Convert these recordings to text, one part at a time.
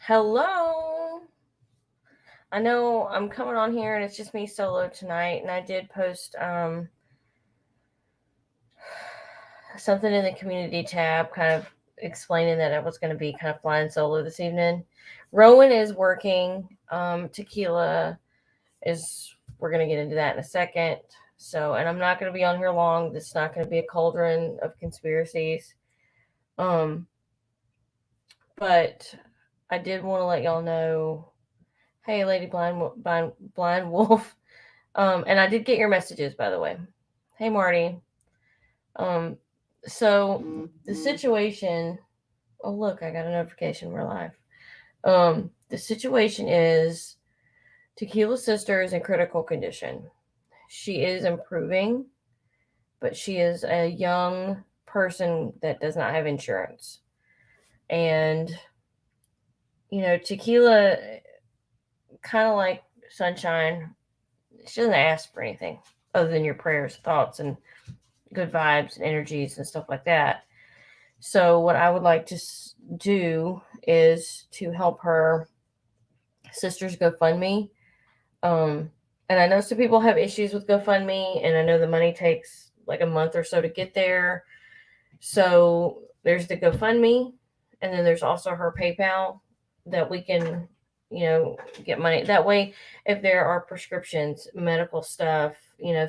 Hello. I know I'm coming on here and it's just me solo tonight, and I did post something in the community tab kind of explaining that I was going to be kind of flying solo this evening. Rowan is working. Tequila is, we're going to get into that in a second. So, and I'm not going to be on here long. This is not going to be a cauldron of conspiracies. Um, but I did want to let y'all know, hey, Lady Blind Wolf. And I did get your messages, by the way. Hey, Marty. Um, so the situation. Oh, look, I got a notification. We're live. The situation is Tequila's sister is in critical condition. She is improving, but she is a young person that does not have insurance. And, Tequila, kind of like Sunshine, she doesn't ask for anything other than your prayers, thoughts, and good vibes and energies and stuff like that. So, what I would like to do is to help her sister's GoFundMe. Um, and I know some people have issues with GoFundMe, and I know the money takes like a month or so to get there. So, there's the GoFundMe, and then there's also her PayPal that we can, get money. That way, if there are prescriptions, medical stuff,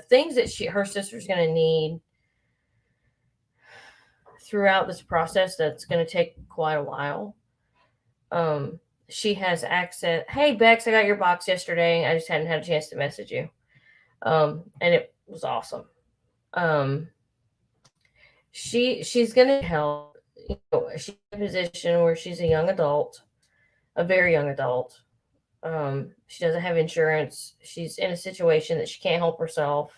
things that her sister's going to need throughout this process that's going to take quite a while. She has access. Hey, Bex, I got your box yesterday. I just hadn't had a chance to message you. And it was awesome. Um, she's going to help. She's in a position where she's a young adult, a very young adult. She doesn't have insurance. She's in a situation that she can't help herself.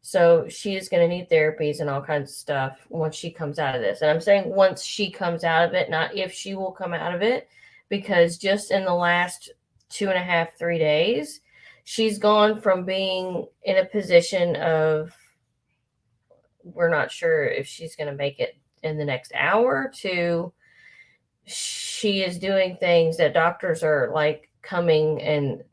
So she is going to need therapies and all kinds of stuff once she comes out of this. And I'm saying once she comes out of it, not if she will come out of it, because just in the last 2.5, 3 days, she's gone from being in a position of we're not sure if she's going to make it in the next hour to she is doing things that doctors are like coming and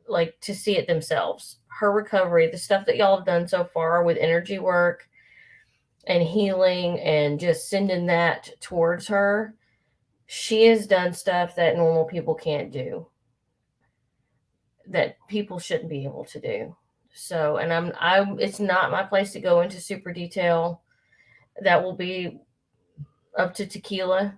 like to see it themselves. Her recovery, the stuff that y'all have done so far with energy work and healing and just sending that towards her, she has done stuff that normal people can't do, that people shouldn't be able to do. So, and it's not my place to go into super detail. That will be up to Tequila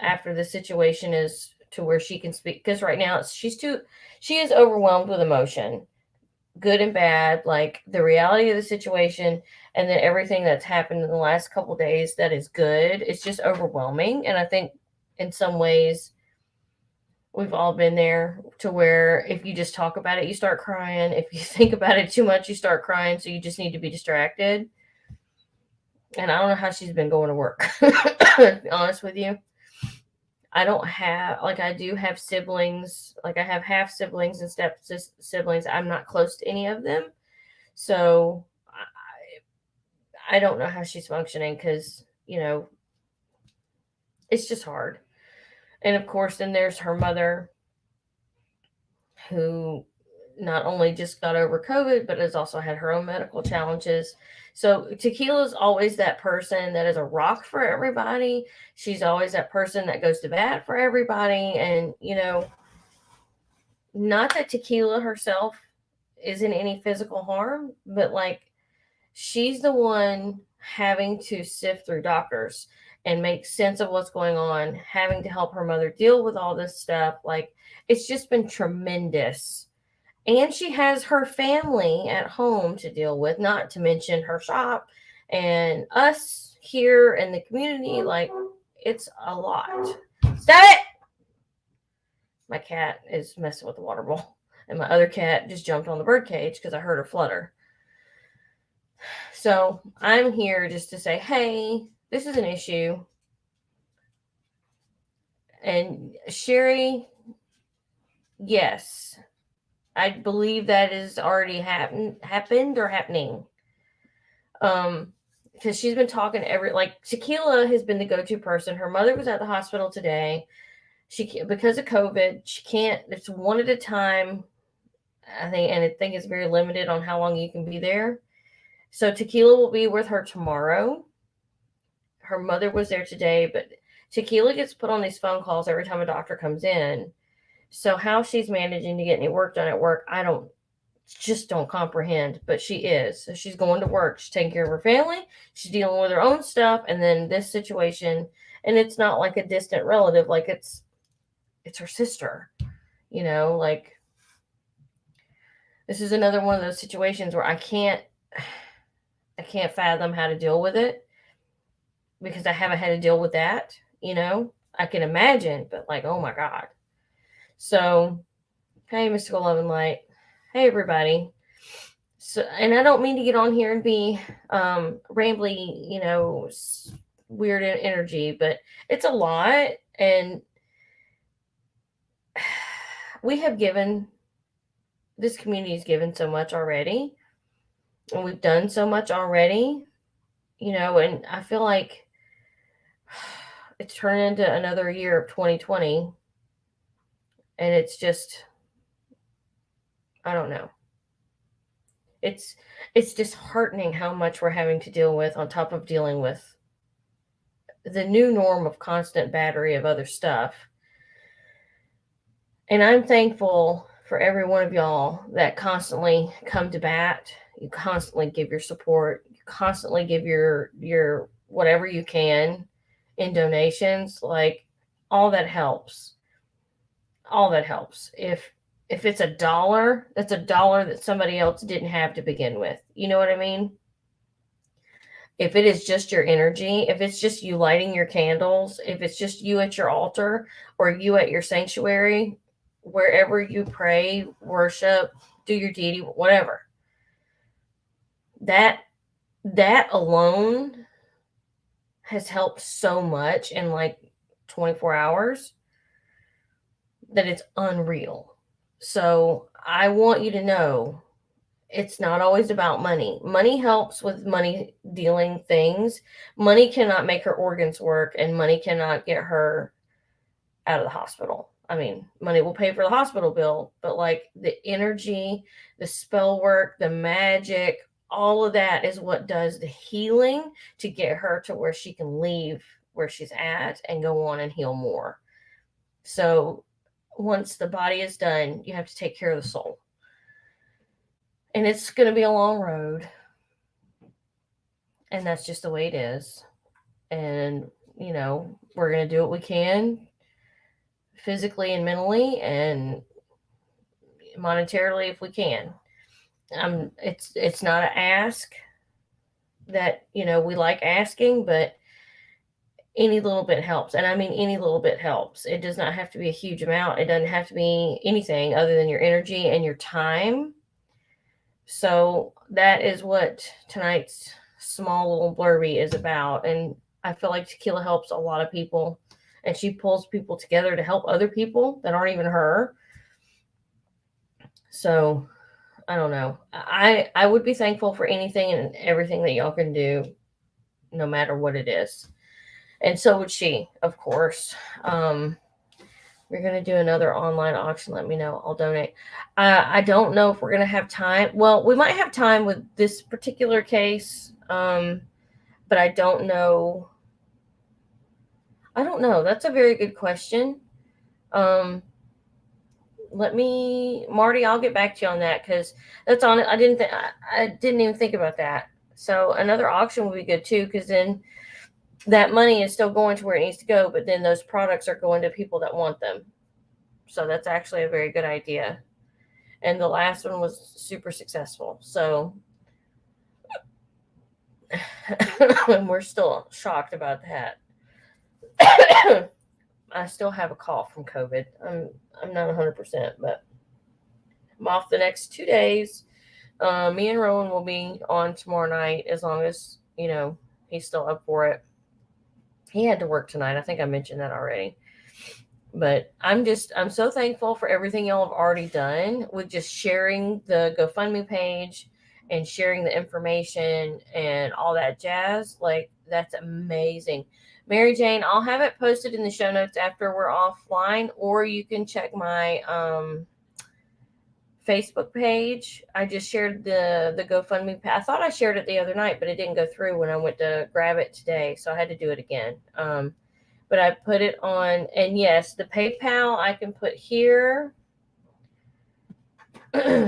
after the situation is to where she can speak, because right now she is overwhelmed with emotion, good and bad, like the reality of the situation, and then everything that's happened in the last couple days that is good. It's just overwhelming. And I think in some ways we've all been there, to where if you just talk about it, you start crying. If you think about it too much, you start crying. So you just need to be distracted. And I don't know how she's been going to work, to be honest with you. I don't have, like, I do have siblings. Like, I have half siblings and step siblings. I'm not close to any of them. So I don't know how she's functioning, because, it's just hard. And of course, then there's her mother, who not only just got over COVID, but has also had her own medical challenges. So Tequila's always that person that is a rock for everybody. She's always that person that goes to bat for everybody. And, not that Tequila herself is in any physical harm, but like she's the one having to sift through doctors and make sense of what's going on, having to help her mother deal with all this stuff. Like, it's just been tremendous. And she has her family at home to deal with, not to mention her shop and us here in the community. Like, it's a lot. Stop it! My cat is messing with the water bowl, and my other cat just jumped on the bird cage because I heard her flutter. So I'm here just to say, hey, this is an issue. And Sherry, yes, I believe that is already happened or happening. Because she's been talking like Tequila has been the go-to person. Her mother was at the hospital today. She can't, because of COVID, she can't, it's one at a time, I think, and I think it's very limited on how long you can be there. So Tequila will be with her tomorrow. Her mother was there today, but Tequila gets put on these phone calls every time a doctor comes in. So how she's managing to get any work done at work, I don't comprehend, but she is. So she's going to work. She's taking care of her family. She's dealing with her own stuff, and then this situation, and it's not like a distant relative, like it's her sister. Like this is another one of those situations where I can't fathom how to deal with it because I haven't had to deal with that. I can imagine, but like, oh my God. So, hey, Mystical Love and Light. Hey, everybody. So, and I don't mean to get on here and be rambly, weird energy, but it's a lot. And this community has given so much already. And we've done so much already, and I feel like it's turned into another year of 2020. And it's just, I don't know. It's disheartening how much we're having to deal with on top of dealing with the new norm of constant battery of other stuff. And I'm thankful for every one of y'all that constantly come to bat. You constantly give your support. You constantly give your whatever you can in donations. Like, all that helps. All that helps. If it's $1, that's $1 that somebody else didn't have to begin with. You know what I mean? If it is just your energy, if it's just you lighting your candles, if it's just you at your altar or you at your sanctuary, wherever you pray, worship, do your deity, whatever, that alone has helped so much in like 24 hours that it's unreal. So I want you to know it's not always about money. Money helps with money dealing things. Money cannot make her organs work, and money cannot get her out of the hospital. I mean, money will pay for the hospital bill, but like the energy, the spell work, the magic, all of that is what does the healing to get her to where she can leave where she's at and go on and heal more. So once the body is done, you have to take care of the soul. And it's going to be a long road. And that's just the way it is. And, we're going to do what we can physically and mentally and monetarily if we can. It's not an ask that, we like asking, but any little bit helps. And I mean, any little bit helps. It does not have to be a huge amount. It doesn't have to be anything other than your energy and your time. So that is what tonight's small little blurby is about. And I feel like Tequila helps a lot of people, and she pulls people together to help other people that aren't even her. So I don't know. I would be thankful for anything and everything that y'all can do, no matter what it is. And so would she, of course. We're going to do another online auction. Let me know. I'll donate. I don't know if we're going to have time. Well, we might have time with this particular case, but I don't know. That's a very good question. Marty, I'll get back to you on that because that's on it. I didn't even think about that. So another auction would be good too, because then that money is still going to where it needs to go, but then those products are going to people that want them. So that's actually a very good idea. And the last one was super successful. So we're still shocked about that. I still have a cough from COVID. I'm not 100%, but I'm off the next 2 days. Me and Rowan will be on tomorrow night as long as, he's still up for it. He had to work tonight. I think I mentioned that already. But I'm so thankful for everything y'all have already done with just sharing the GoFundMe page and sharing the information and all that jazz. Like, that's amazing. Mary Jane, I'll have it posted in the show notes after we're offline, or you can check my Facebook page. I just shared the GoFundMe. I thought I shared it the other night, but it didn't go through when I went to grab it today, so I had to do it again. But I put it on, and yes, the PayPal I can put here.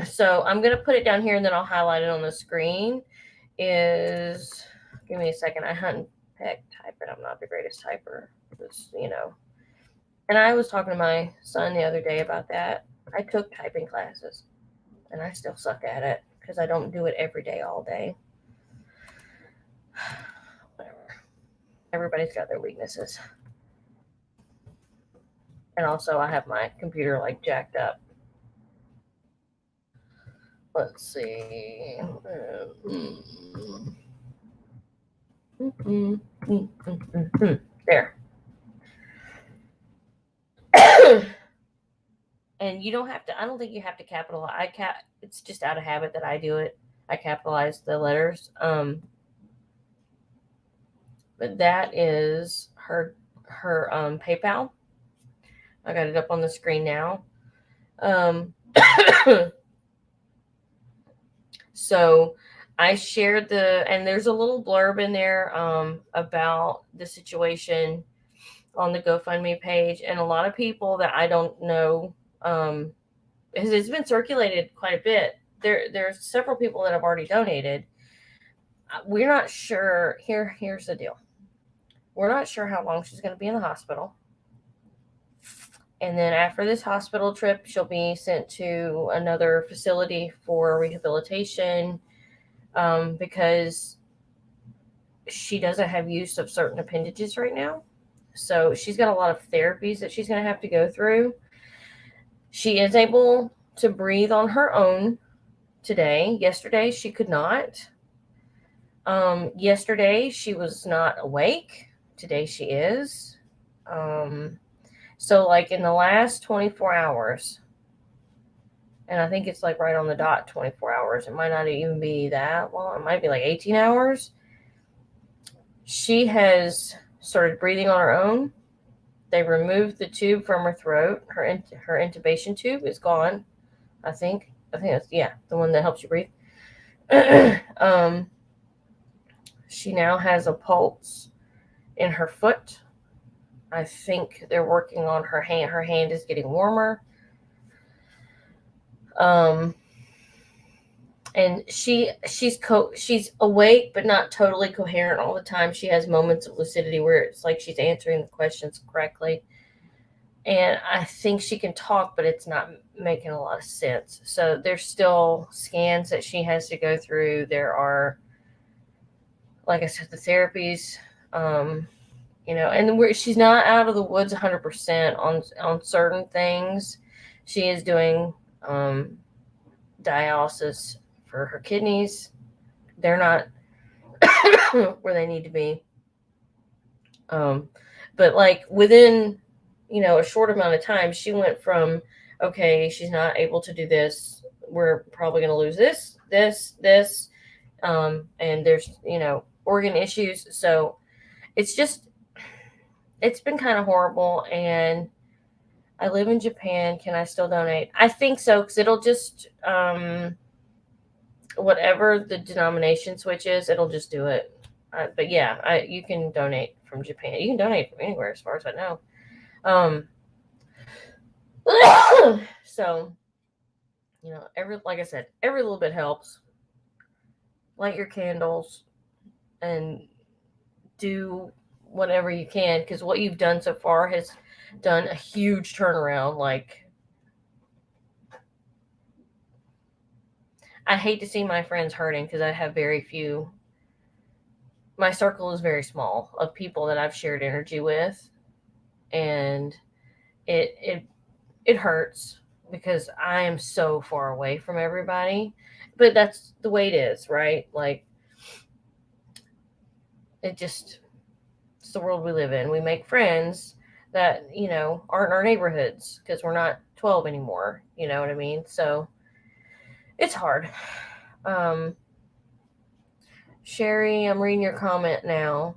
So I'm gonna put it down here, and then I'll highlight it on the screen. Give me a second. I hunt and peck type it. I'm not the greatest typer, just, you know. And I was talking to my son the other day about that. I took typing classes, and I still suck at it because I don't do it every day, all day. Whatever. Everybody's got their weaknesses. And also, I have my computer like jacked up. Let's see. There. And you don't have to. I don't think you have to capitalize. It's just out of habit that I do it. I capitalize the letters. But that is her PayPal. I got it up on the screen now. So I shared and there's a little blurb in there about the situation on the GoFundMe page, and a lot of people that I don't know, it's been circulated quite a bit. There's several people that have already donated. We're not sure. Here's the deal. We're not sure how long she's going to be in the hospital. And then after this hospital trip, she'll be sent to another facility for rehabilitation because she doesn't have use of certain appendages right now. So she's got a lot of therapies that she's going to have to go through. She is able to breathe on her own today. Yesterday, she could not. Yesterday, she was not awake. Today, she is. So, like in the last 24 hours, and I think it's like right on the dot 24 hours. It might not even be that long. It might be like 18 hours. She has started breathing on her own. They removed the tube from her throat. Her intubation tube is gone. I think that's, yeah, the one that helps you breathe. She now has a pulse in her foot. I think they're working on her hand. Her hand is getting warmer. And she's awake but not totally coherent all the time. She has moments of lucidity where it's like she's answering the questions correctly. And I think she can talk, but it's not making a lot of sense. So there's still scans that she has to go through. There are, like I said, the therapies, and she's not out of the woods 100% on certain things. She is doing dialysis for her kidneys. They're not where they need to be. But like within, a short amount of time, she went from, okay, she's not able to do this. We're probably going to lose this. And there's, organ issues. So it's been kind of horrible. And I live in Japan. Can I still donate? I think so, because it'll just, whatever the denomination switch is, it'll just do it. But yeah, you can donate from Japan. You can donate from anywhere, as far as I know. So, like I said, every little bit helps. Light your candles and do whatever you can, because what you've done so far has done a huge turnaround. Like, I hate to see my friends hurting because I have very few. My circle is very small of people that I've shared energy with, and it hurts because I am so far away from everybody. But that's the way it is, right? Like, it's the world we live in. We make friends that, aren't in our neighborhoods because we're not 12 anymore. You know what I mean? So it's hard. Sherry, I'm reading your comment now.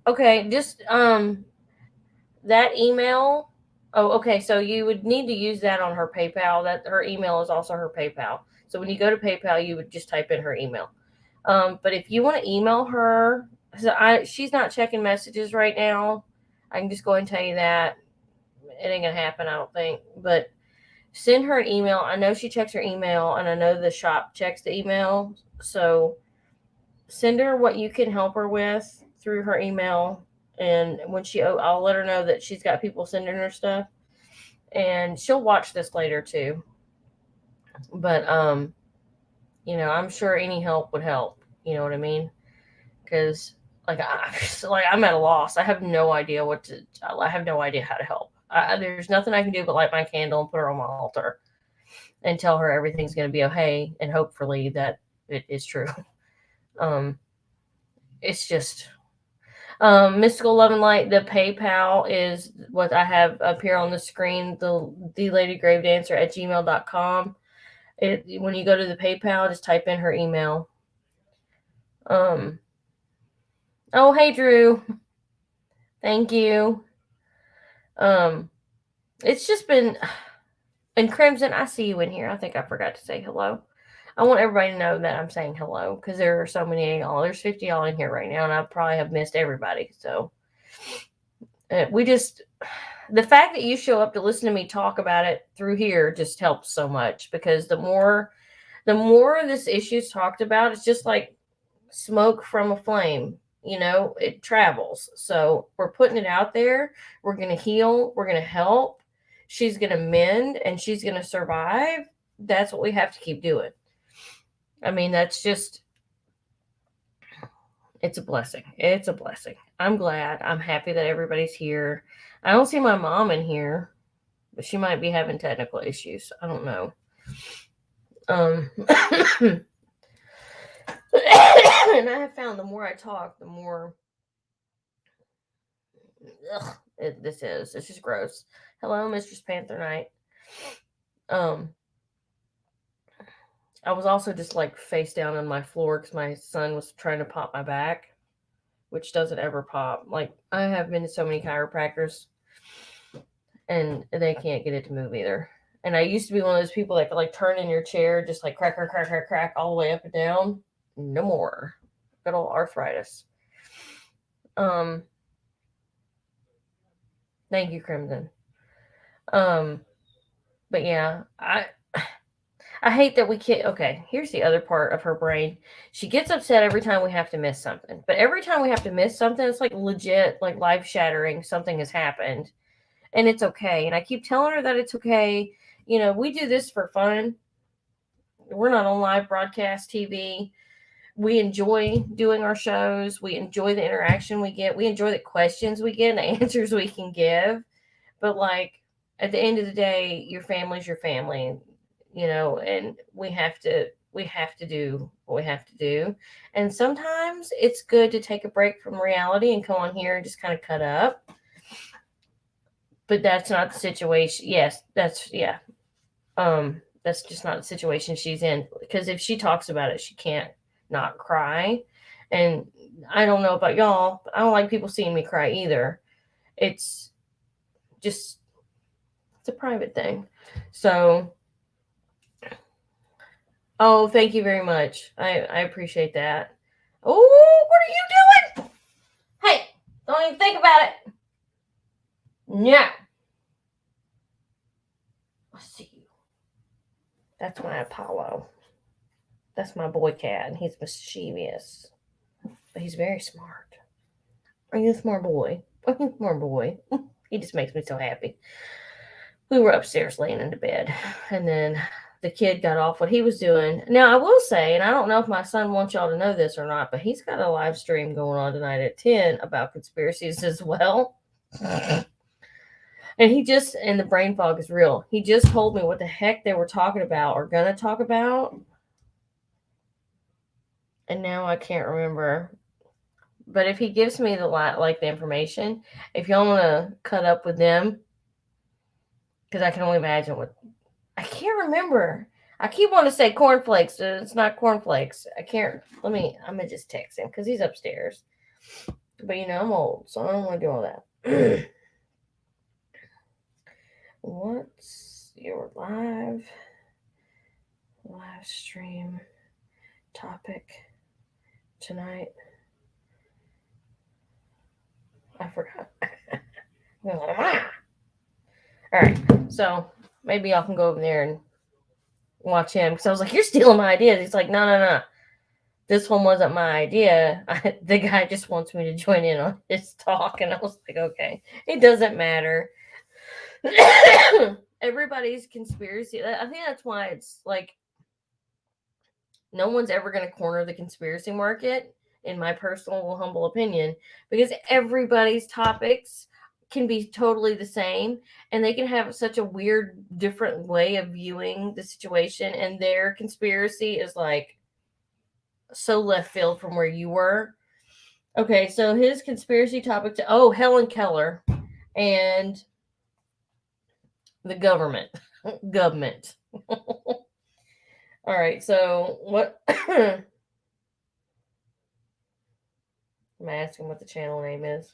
Okay, just that email. Oh, okay. So you would need to use that on her PayPal. That her email is also her PayPal. So when you go to PayPal, you would just type in her email. But if you want to email her, she's not checking messages right now. I can just go and tell you that it ain't gonna happen. I don't think. But send her an email. I know she checks her email, and I know the shop checks the email. So send her what you can help her with through her email. And when I'll let her know that she's got people sending her stuff, and she'll watch this later too. But I'm sure any help would help. You know what I mean? Because I'm at a loss. I have no idea what to. I have no idea how to help. There's nothing I can do but light my candle and put her on my altar and tell her everything's going to be okay, and hopefully that it is true. Um, it's just Mystical Love and Light. The PayPal is what I have up here on the screen. The ladygravedancer at gmail.com. When you go to the PayPal, just type in her email. Um. Oh, hey Drew. Thank you. Um. It's just been. And Crimson, I see you in here. I think I forgot to say hello. I want everybody to know that I'm saying hello because there are so many of y'all. There's 50 y'all in here right now, and I probably have missed everybody. So the fact that you show up to listen to me talk about it through here just helps so much, because the more this issue is talked about, it's just like smoke from a flame. It travels. So we're putting it out there. We're going to heal. We're going to help. She's going to mend, and she's going to survive. That's what we have to keep doing. I mean, it's a blessing. It's a blessing. I'm glad. I'm happy that everybody's here. I don't see my mom in here, but she might be having technical issues. I don't know. And I have found the more I talk, the more this is. It's just gross. Hello, Mistress Panther Knight. I was also just like face down on my floor because my son was trying to pop my back, which doesn't ever pop. Like, I have been to so many chiropractors, and they can't get it to move either. And I used to be one of those people that could like turn in your chair, just like crack, crack, crack, crack, crack all the way up and down. No more. Good old arthritis. Thank you, Crimson. But yeah, I hate that we can't. Okay, here's the other part of her brain. She gets upset every time we have to miss something. But every time we have to miss something, it's like legit, like life shattering. Something has happened, and it's okay. And I keep telling her that it's okay. We do this for fun. We're not on live broadcast TV. We enjoy doing our shows. We enjoy the interaction we get. We enjoy the questions we get and the answers we can give. But like, at the end of the day, your family's your family, and we have to do what we have to do. And sometimes it's good to take a break from reality and come on here and just kind of cut up. But that's not the situation. Yes, that's just not the situation she's in, because if she talks about it, she can't not cry. And I don't know about y'all, but I don't like people seeing me cry either. It's just, it's a private thing. So, oh, thank you very much. I appreciate that. Oh, what are you doing? Hey, don't even think about it. No. I see you. That's my Apollo. That's my boy cat, and he's mischievous. But he's very smart. Are you a smart boy? Are you a smart boy? He just makes me so happy. We were upstairs laying into bed, and then the kid got off what he was doing. Now, I will say, and I don't know if my son wants y'all to know this or not, but he's got a live stream going on tonight at 10 about conspiracies as well. And and the brain fog is real. He just told me what the heck they were talking about or gonna talk about. And now I can't remember. But if he gives me the information, if y'all want to cut up with them, because I can only imagine what I can't remember. I keep wanting to say cornflakes, but it's not cornflakes. I can't. I'm gonna just text him because he's upstairs. But I'm old, so I don't want to do all that. What's your live stream topic tonight? I forgot. All right, so maybe y'all can go over there and watch him, because I was like, "You're stealing my ideas." He's like, "No, no, no. This one wasn't my idea. The guy just wants me to join in on his talk." And I was like, "Okay, it doesn't matter." Everybody's conspiracy. I think that's why it's like no one's ever going to corner the conspiracy market, in my personal humble opinion, because everybody's topics can be totally the same, and they can have such a weird different way of viewing the situation, and their conspiracy is like so left field from where you were. Okay, so his conspiracy topic to Helen Keller and the government. Government. All right, so what I'm asking what the channel name is.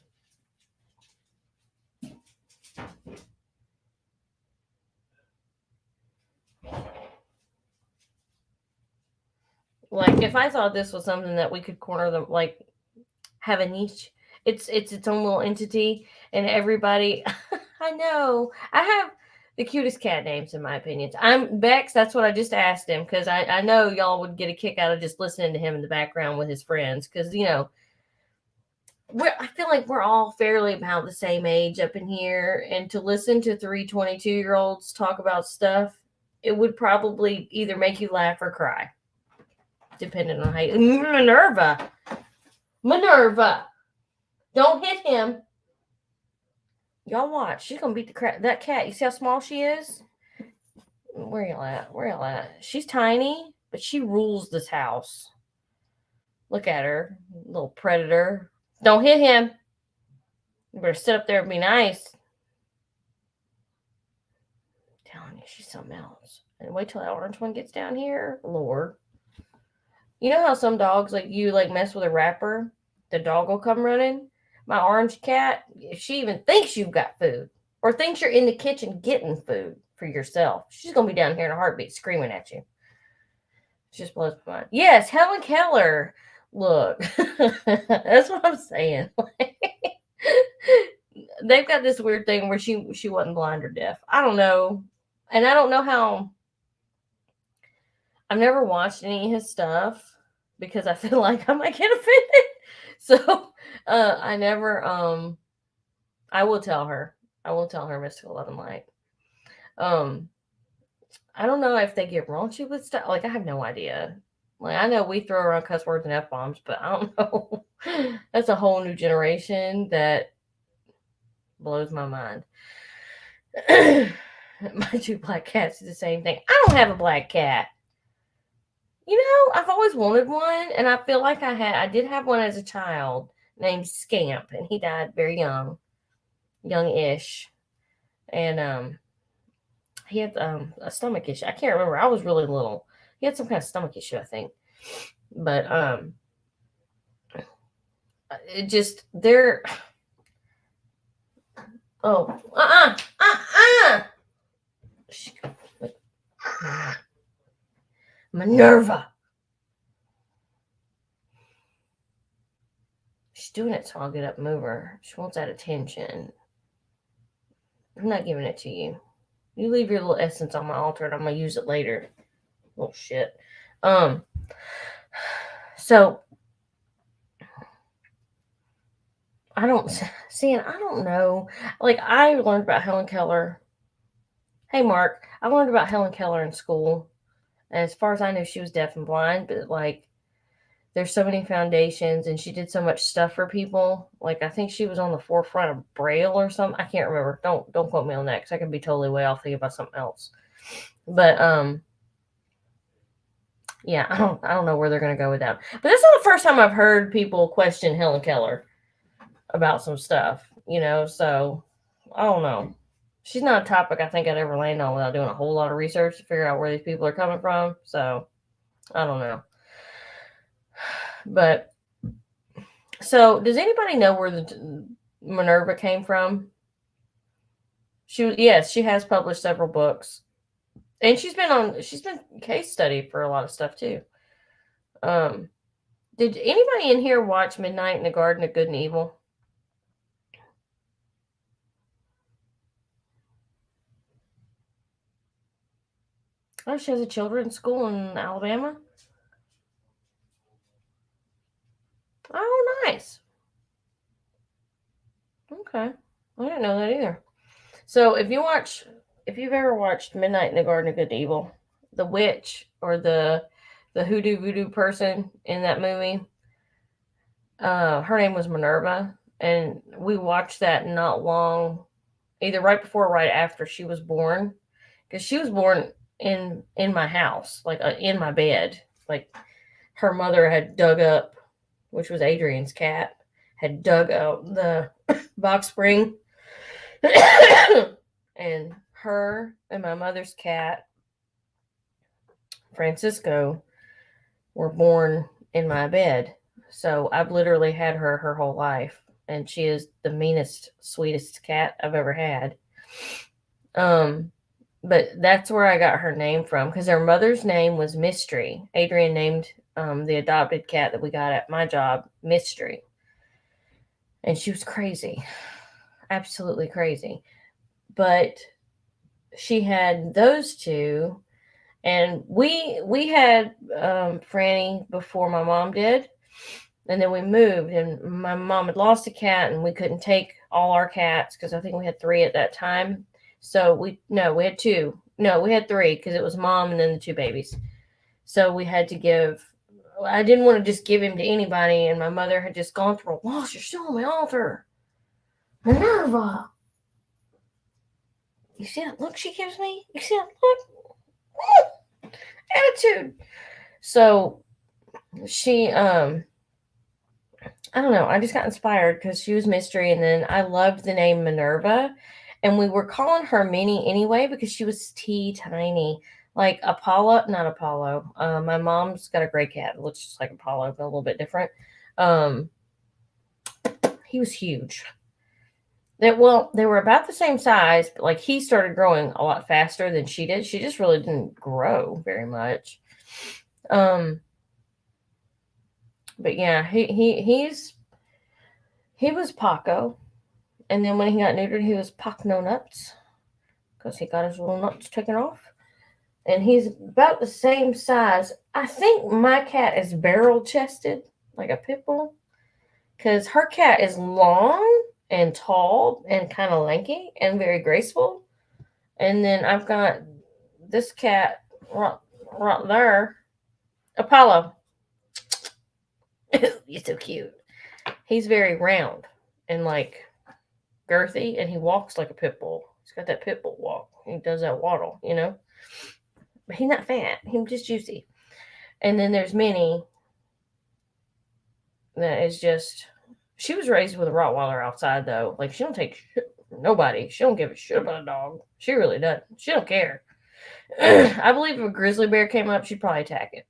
Like, if I thought this was something that we could corner them, like have a niche, it's its own little entity, and everybody. I know I have the cutest cat names in my opinion. I'm Bex. That's what I just asked him, because I know y'all would get a kick out of just listening to him in the background with his friends, because I feel like we're all fairly about the same age up in here, and to listen to three 22-year-olds talk about stuff, it would probably either make you laugh or cry, depending on how you. Minerva, don't hit him. Y'all watch. She's gonna beat the crap that cat. You see how small she is? Where y'all at? Where y'all at? She's tiny, but she rules this house. Look at her, little predator. Don't hit him. You better sit up there and be nice. I'm telling you, she's something else. And wait till that orange one gets down here. Lord. You know how some dogs, like, you like mess with a wrapper, the dog will come running? My orange cat, if she even thinks you've got food or thinks you're in the kitchen getting food for yourself, she's going to be down here in a heartbeat screaming at you. It just blows my mind. Yes, Helen Keller. Look, that's what I'm saying. They've got this weird thing where she wasn't blind or deaf. I don't know. And I don't know how. I've never watched any of his stuff because I feel like I might get offended. So I never I will tell her. I will tell her Mystical Love and Light. I don't know if they get raunchy with stuff. Like, I have no idea. Like, I know we throw around cuss words and F-bombs, but I don't know. That's a whole new generation that blows my mind. My two black cats do the same thing. I don't have a black cat. I've always wanted one, and I feel like I did have one as a child named Scamp, and he died very young-ish. And he had a stomach issue. I can't remember. I was really little. He had some kind of stomach issue, I think. But it just they're Minerva. She's doing it so I'll get up and move her. She wants that attention. I'm not giving it to you. You leave your little essence on my altar and I'm gonna use it later. Little shit. So I don't know. Like, I learned about Helen Keller. Hey Mark, I learned about Helen Keller in school. And as far as I knew, she was deaf and blind, but like there's so many foundations and she did so much stuff for people. Like, I think she was on the forefront of Braille or something. I can't remember. Don't quote me on that, because I could be totally way off thinking about something else. But yeah, I don't know where they're gonna go with that. But this is the first time I've heard people question Helen Keller about some stuff, so I don't know. She's not a topic I think I'd ever land on without doing a whole lot of research to figure out where these people are coming from. So I don't know. But So, does anybody know where the Minerva came from? Yes, she has published several books, and she's been case study for a lot of stuff too. Um, did anybody in here watch Midnight in the Garden of Good and Evil? Oh, she has a children's school in Alabama. Oh, nice. Okay, I didn't know that either. So, if you've ever watched Midnight in the Garden of Good and Evil, the witch or the hoodoo voodoo person in that movie, her name was Minerva, and we watched that not long, either right before or right after she was born, because she was born in my house, like in my bed. Like her mother had dug up, which was Adrian's cat, had dug out the box spring, and her and my mother's cat Francisco were born in my bed. So I've literally had her whole life, and she is the meanest, sweetest cat I've ever had. Um, but that's where I got her name from because her mother's name was Mystery. Adrian named the adopted cat that we got at my job Mystery, and she was crazy, absolutely crazy. But she had those two, and we had Franny before my mom did, and then we moved, and my mom had lost a cat, and we couldn't take all our cats because I think we had three at that time. So we had two. No, we had three because it was mom and then the two babies. So we had to give. I didn't want to just give him to anybody, and my mother had just gone through a loss. You're still on my altar, Minerva. You see that look she gives me? You see that look? Attitude. So she I don't know. I just got inspired because she was Mystery, and then I loved the name Minerva, and we were calling her Minnie anyway because she was tiny, like Apollo, not Apollo. My mom's got a gray cat. It looks just like Apollo, but a little bit different. Um, he was huge. They were about the same size, but like he started growing a lot faster than she did. She just really didn't grow very much. Um, but yeah, he was Paco. And then when he got neutered, he was Pac No Nuts because he got his little nuts taken off. And he's about the same size. I think my cat is barrel chested, like a pit bull, because her cat is long and tall and kind of lanky and very graceful. And then I've got this cat right there, Apollo. He's so cute. He's very round and like girthy, and he walks like a pit bull. He's got that pit bull walk. He does that waddle, you know. But he's not fat. He's just juicy. And then there's Minnie, that is just. She was raised with a Rottweiler outside though. Like she don't take shit from nobody. She don't give a shit about a dog. She really doesn't. She don't care. I believe if a grizzly bear came up, she'd probably attack it.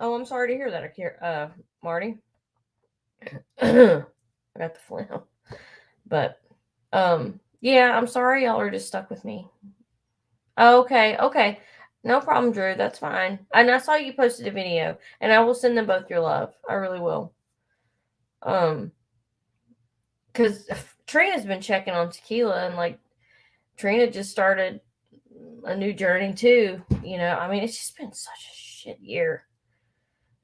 Oh, I'm sorry to hear that, Marty. I got the phlegm. But yeah, I'm sorry y'all are just stuck with me. Okay. No problem, Drew. That's fine. And I saw you posted a video, and I will send them both your love. I really will. Because Trina's been checking on Tequila, and like Trina just started a new journey too. You know, I mean, it's just been such a shit year.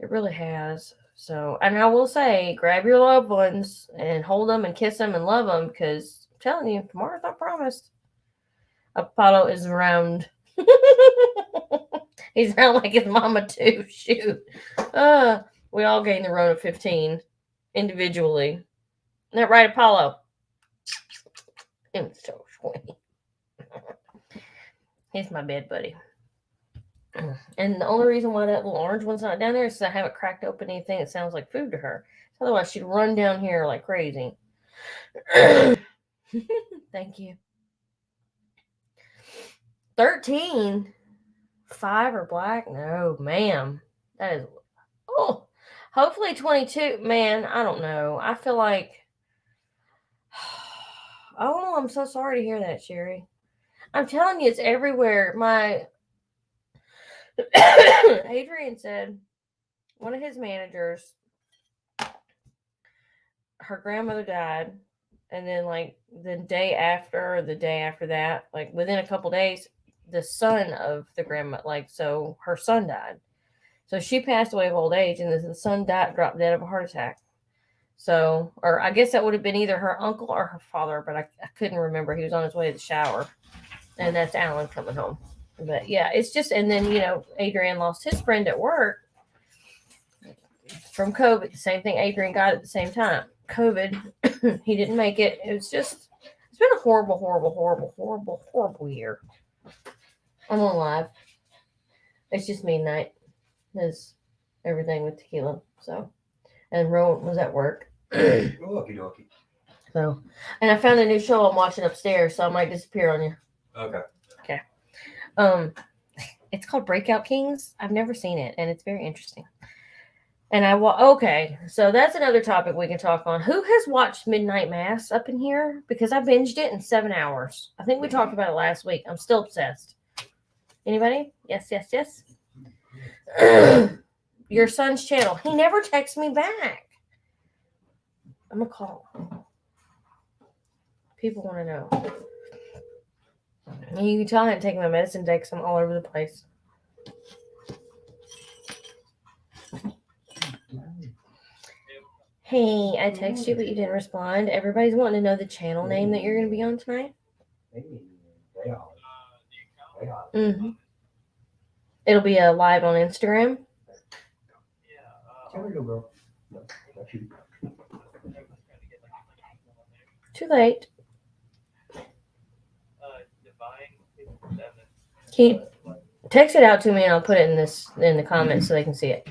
It really has. So, and I will say, grab your loved ones and hold them and kiss them and love them, because I'm telling you, tomorrow's not promised. Apollo is around. He's around like his mama too. Shoot. We all gained the Rona 15 individually. Isn't that right, Apollo? It's so sweet. He's my bed buddy. And the only reason why that little orange one's not down there is because I haven't cracked open anything that sounds like food to her. Otherwise, she'd run down here like crazy. Thank you. 13? 5 are black? No, ma'am. That is. Oh, Hopefully 22. Man, I don't know. I feel like. Oh, I'm so sorry to hear that, Sherry. I'm telling you, it's everywhere. My Adrian said one of his managers, her grandmother died, and then like the day after, or the day after that, like within a couple days, the son of the grandma, like so, her son died. So she passed away of old age, and the son died, dropped dead of a heart attack. So, or I guess that would have been either her uncle or her father, but I couldn't remember. He was on his way to the shower, and that's Alan coming home. But yeah, it's just, and then Adrian lost his friend at work from COVID. The same thing Adrian got at the same time. COVID. He didn't make it. It was just, it's been a horrible, horrible, horrible, horrible, horrible year. I'm on live. It's just midnight. There's everything with tequila. So, and Rowan was at work. Okie dokie. So, and I found a new show I'm watching upstairs, so I might disappear on you. Okay. Okay. It's called Breakout Kings. I've never seen it, and it's very interesting. And okay, so that's another topic we can talk on. Who has watched Midnight Mass up in here? Because I binged it in 7 hours. I think we talked about it last week. I'm still obsessed. Anybody? Yes, yes, yes. Your son's channel. He never texts me back. I'm gonna call. People want to know. And you can tell I haven't taken my medicine today because I'm all over the place. Hey, I texted you, but you didn't respond. Everybody's wanting to know the channel name that you're going to be on tonight. Mm-hmm. It'll be a live on Instagram. Too late. Can you text it out to me and I'll put it in the comments so they can see it.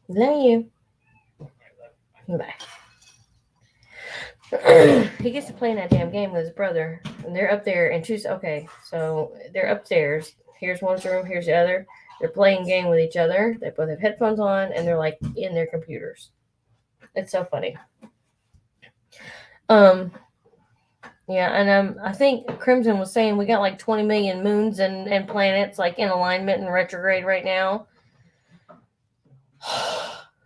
Love you. Bye. He gets to play in that damn game with his brother, and they're up there and choose. Okay, so they're upstairs. Here's one's room. Here's the other. They're playing game with each other. They both have headphones on, and they're like in their computers. It's so funny. Yeah, and I think Crimson was saying we got like 20 million moons and planets like in alignment and retrograde right now.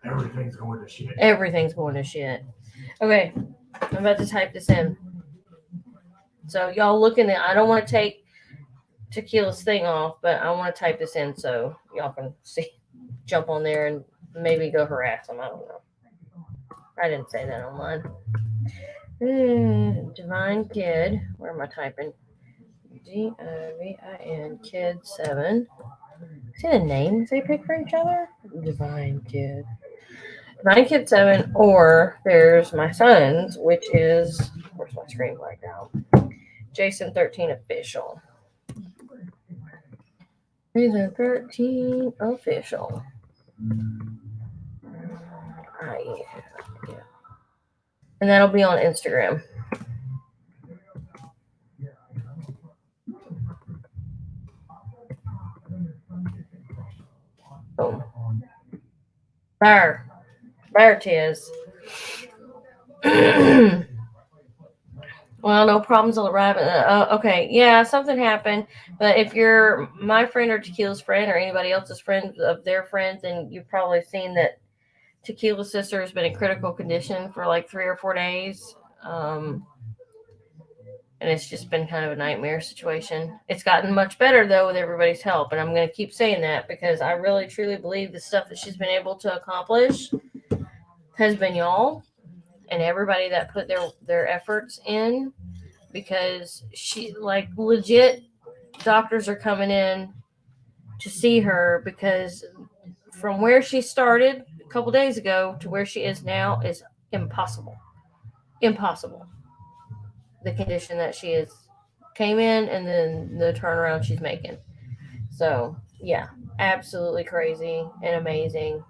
Everything's going to shit. Everything's going to shit. Okay, I'm about to type this in. So y'all looking at, I don't want to take Tequila's thing off, but I want to type this in so y'all can see, jump on there and maybe go harass them. I don't know. I didn't say that online. Divine Kid. Where am I typing? Divin Kid 7. See the names they pick for each other? Divine Kid. Divine Kid 7, or there's my son's, which is, where's my screen right now? Jason 13 Official. Jason 13 Official. Yeah. And that'll be on Instagram. Boom. There it is. Well, no problems will arrive. Okay, yeah, something happened. But if you're my friend or Tequila's friend or anybody else's friend of their friends, then you've probably seen that Tequila's sister has been in critical condition for like 3 or 4 days. And it's just been kind of a nightmare situation. It's gotten much better, though, with everybody's help. And I'm going to keep saying that because I really, truly believe the stuff that she's been able to accomplish has been y'all and everybody that put their efforts in, because she, like, legit doctors are coming in to see her because from where she started a couple days ago to where she is now is impossible. The condition that she is came in and then the turnaround she's making. So yeah, absolutely crazy and amazing.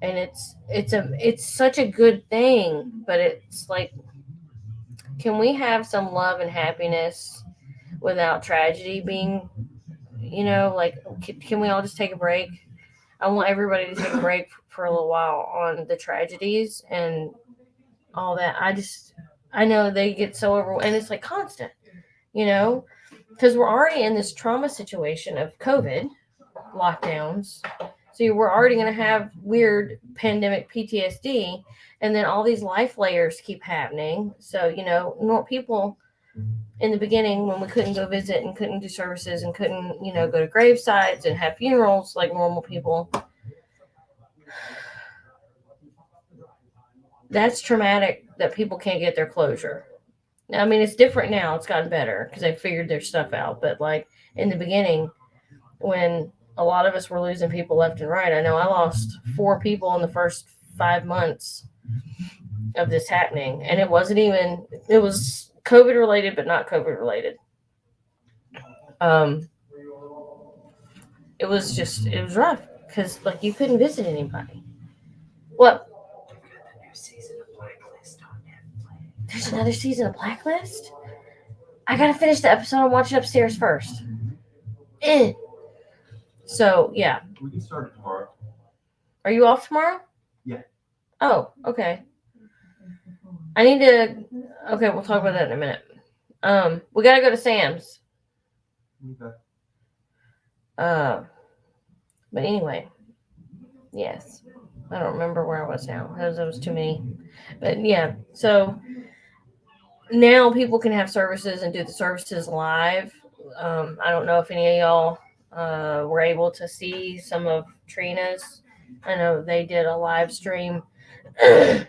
And it's such a good thing, but it's like, can we have some love and happiness without tragedy being, like, can we all just take a break? I want everybody to take a break for a little while on the tragedies and all that. I know they get so overwhelmed, and it's like constant, because we're already in this trauma situation of COVID lockdowns. So we're already going to have weird pandemic PTSD, and then all these life layers keep happening. So, people in the beginning, when we couldn't go visit and couldn't do services and couldn't, go to grave sites and have funerals like normal people, that's traumatic that people can't get their closure. I mean, it's different now. It's gotten better because they figured their stuff out. But like in the beginning, when a lot of us were losing people left and right, I know I lost 4 people in the first 5 months of this happening. And it was COVID related, but not COVID related. It was rough because like you couldn't visit anybody. What? There's another season of Blacklist? I gotta finish the episode and watch it upstairs first. So, yeah. We can start it tomorrow. Are you off tomorrow? Yeah. Oh, okay. I need to... Okay, we'll talk about that in a minute. We gotta go to Sam's. Okay. But anyway. Yes. I don't remember where I was now. There was too many. But yeah, so... Now people can have services and do the services live. I don't know if any of y'all were able to see some of Trina's. I know they did a live stream and,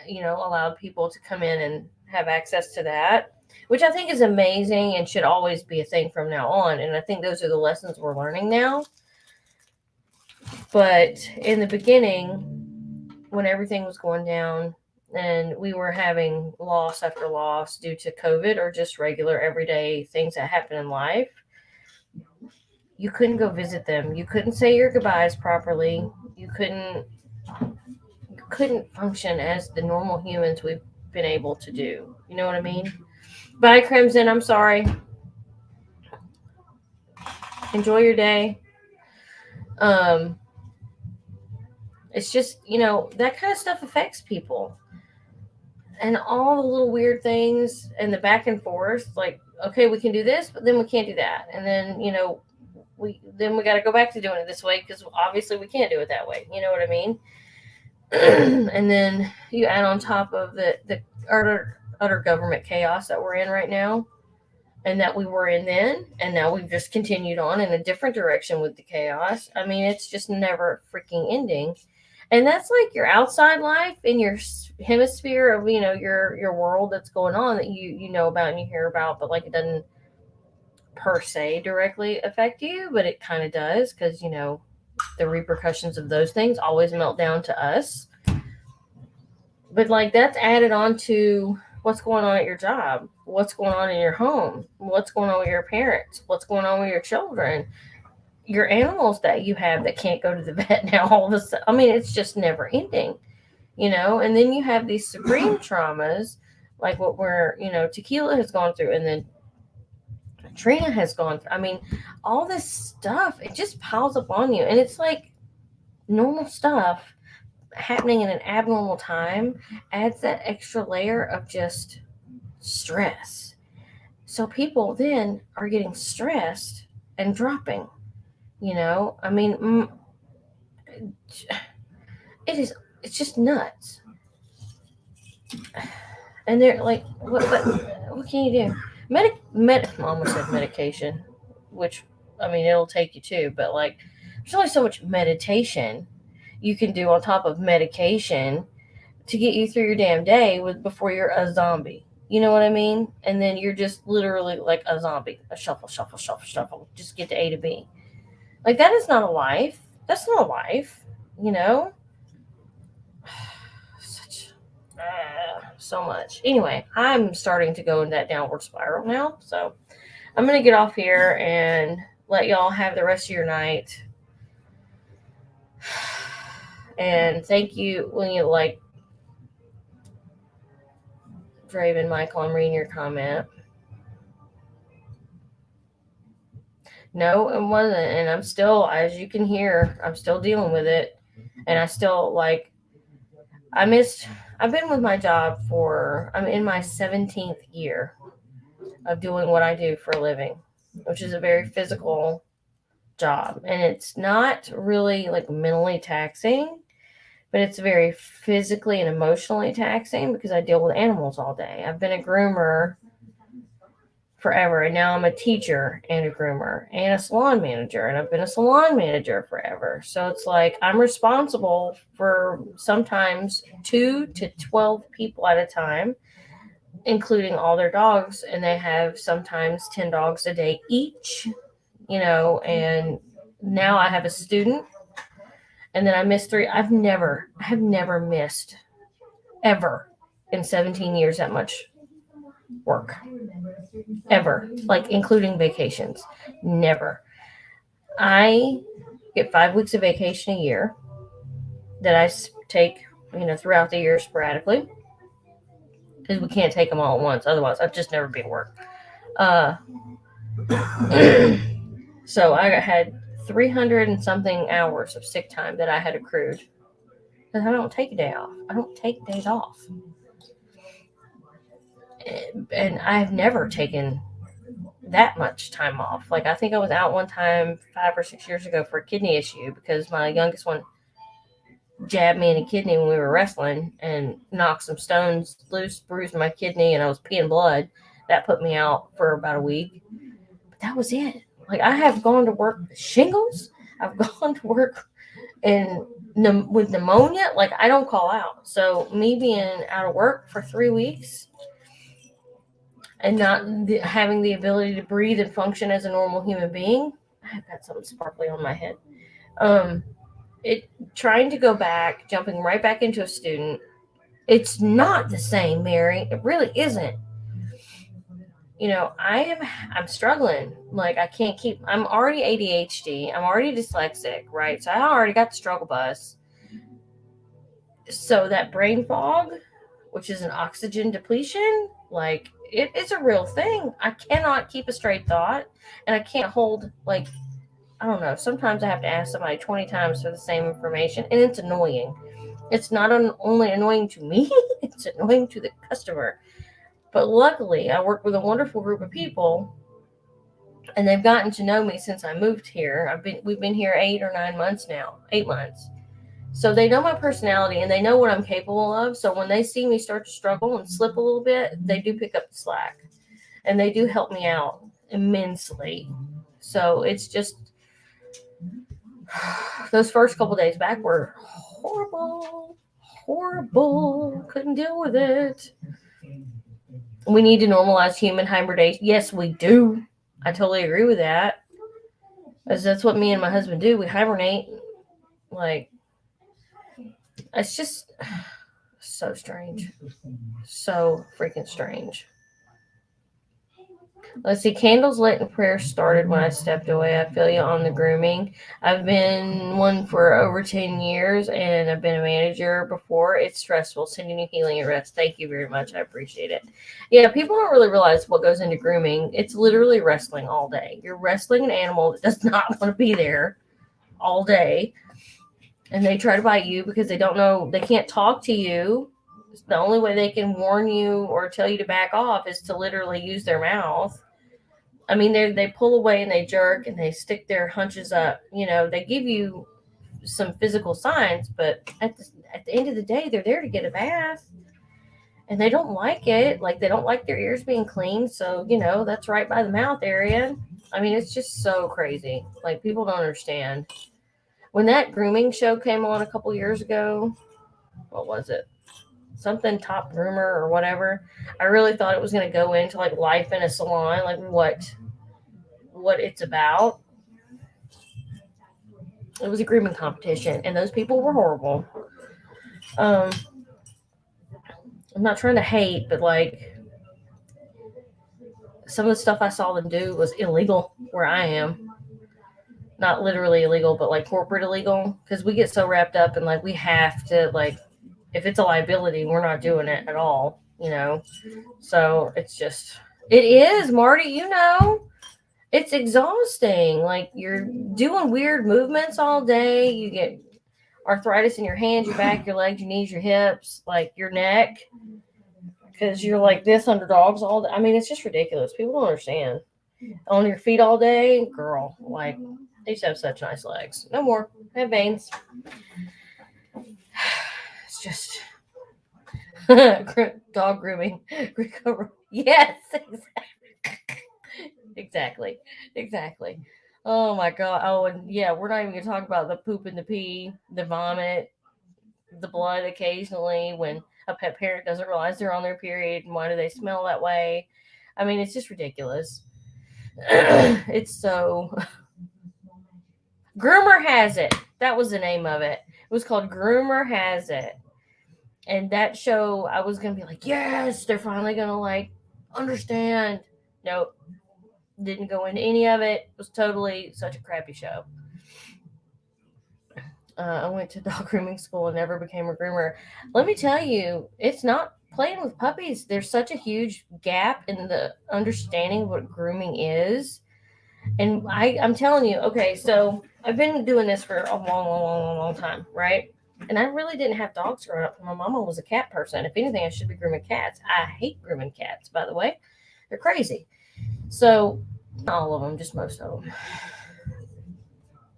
allowed people to come in and have access to that, which I think is amazing and should always be a thing from now on. And I think those are the lessons we're learning now. But in the beginning, when everything was going down, and we were having loss after loss due to COVID or just regular everyday things that happen in life, you couldn't go visit them. You couldn't say your goodbyes properly. You couldn't function as the normal humans we've been able to do. You know what I mean? Bye, Crimson. I'm sorry. Enjoy your day. It's just, that kind of stuff affects people. And all the little weird things and the back and forth, like, okay, we can do this, but then we can't do that. And then, we got to go back to doing it this way because obviously we can't do it that way. You know what I mean? And then you add on top of the utter government chaos that we're in right now and that we were in then. And now we've just continued on in a different direction with the chaos. I mean, it's just never freaking ending. And that's like your outside life in your hemisphere of, your world that's going on that you know about and you hear about, but like it doesn't per se directly affect you, but it kind of does because, the repercussions of those things always melt down to us. But like that's added on to what's going on at your job, what's going on in your home, what's going on with your parents, what's going on with your children, your animals that you have that can't go to the vet now all of a sudden. I mean, it's just never ending, and then you have these supreme traumas like what Tequila has gone through and then Trina has gone through. I mean, all this stuff, it just piles up on you. And it's like normal stuff happening in an abnormal time adds that extra layer of just stress. So people then are getting stressed and dropping. I mean, it's just nuts. And they're like, what can you do? I almost said medication, which, I mean, it'll take you too, but like, there's only so much meditation you can do on top of medication to get you through your damn day before you're a zombie. You know what I mean? And then you're just literally like a zombie, a shuffle, shuffle, shuffle, shuffle, just get to A to B. Like, that is not a life. That's not a life, so much. Anyway, I'm starting to go in that downward spiral now. So I'm going to get off here and let y'all have the rest of your night. And thank you when you like Draven, Michael, I'm reading your comment. No, it wasn't. And I'm still, as you can hear, I'm still dealing with it. And I still like, I missed, I've been with my job for, I'm in my 17th year of doing what I do for a living, which is a very physical job. And it's not really like mentally taxing, but it's very physically and emotionally taxing because I deal with animals all day. I've been a groomer forever, and now I'm a teacher and a groomer and a salon manager, and I've been a salon manager forever. So it's like I'm responsible for sometimes 2 to 12 people at a time, including all their dogs, and they have sometimes 10 dogs a day each, and now I have a student, and then I missed 3. I have never missed ever in 17 years that much work, ever, like including vacations. Never. I get 5 weeks of vacation a year that I take, throughout the year sporadically because we can't take them all at once. Otherwise, I'd just never be at work. Uh, so I had 300 and something hours of sick time that I had accrued because I don't take a day off. I don't take days off. And I've never taken that much time off. Like I think I was out one time 5 or 6 years ago for a kidney issue because my youngest one jabbed me in the kidney when we were wrestling and knocked some stones loose, bruised my kidney, and I was peeing blood. That put me out for about a week. But that was it. Like I have gone to work with shingles. I've gone to work with pneumonia. Like I don't call out. So me being out of work for 3 weeks and not having the ability to breathe and function as a normal human being. I've got something sparkly on my head. It trying to go back, jumping right back into a student. It's not the same, Mary. It really isn't. I'm struggling. Like I can't keep. I'm already ADHD. I'm already dyslexic, right? So I already got the struggle bus. So that brain fog, which is an oxygen depletion, like it's a real thing. I cannot keep a straight thought, and I can't hold like I don't know. Sometimes I have to ask somebody 20 times for the same information, and it's annoying. It's not only annoying to me; it's annoying to the customer. But luckily, I work with a wonderful group of people, and they've gotten to know me since I moved here. We've been here 8 or 9 months now, 8 months. So they know my personality and they know what I'm capable of. So when they see me start to struggle and slip a little bit, they do pick up the slack and they do help me out immensely. So it's just those first couple days back were horrible, horrible. Couldn't deal with it. We need to normalize human hibernation. Yes, we do. I totally agree with that. As that's what me and my husband do. We hibernate. Like, it's just so strange. So freaking strange. Let's see. Candles lit and prayer started when I stepped away. I feel you on the grooming. I've been one for over 10 years and I've been a manager before. It's stressful. Sending you healing and rest. Thank you very much. I appreciate it. Yeah, people don't really realize what goes into grooming. It's literally wrestling all day. You're wrestling an animal that does not want to be there all day. And they try to bite you because they don't know, they can't talk to you. The only way they can warn you or tell you to back off is to literally use their mouth. I mean, they pull away and they jerk and they stick their hunches up. They give you some physical signs, but at the end of the day, they're there to get a bath. And they don't like it. Like, they don't like their ears being cleaned. So, that's right by the mouth area. I mean, it's just so crazy. Like, people don't understand. When that grooming show came on a couple years ago, what was it? Something Top Groomer or whatever. I really thought it was going to go into like life in a salon, like what it's about. It was a grooming competition, and those people were horrible. I'm not trying to hate, but like some of the stuff I saw them do was illegal where I am. Not literally illegal, but like corporate illegal, because we get so wrapped up and like we have to like if it's a liability, we're not doing it at all. So it's just it is, Marty. It's exhausting. Like you're doing weird movements all day. You get arthritis in your hands, your back, your legs, your knees, your hips, like your neck, because you're like this under dogs all day. I mean, it's just ridiculous. People don't understand. On your feet all day, girl. Like they used to have such nice legs. No more. I have veins. It's just dog grooming recover. Yes, exactly, exactly. Oh my god. Oh, and yeah, we're not even gonna talk about the poop and the pee, the vomit, the blood occasionally when a pet parent doesn't realize they're on their period and why do they smell that way. I mean, it's just ridiculous. It's so. Groomer Has It. That was the name of it. It was called Groomer Has It. And that show, I was going to be like, yes, they're finally going to like understand. Nope. Didn't go into any of it. It was totally such a crappy show. I went to dog grooming school and never became a groomer. Let me tell you, it's not playing with puppies. There's such a huge gap in the understanding of what grooming is. And I'm telling you, okay, so I've been doing this for a long time, right? And I really didn't have dogs growing up. My mama was a cat person. If anything, I should be grooming cats. I hate grooming cats, by the way. They're crazy. So, not all of them, just most of them.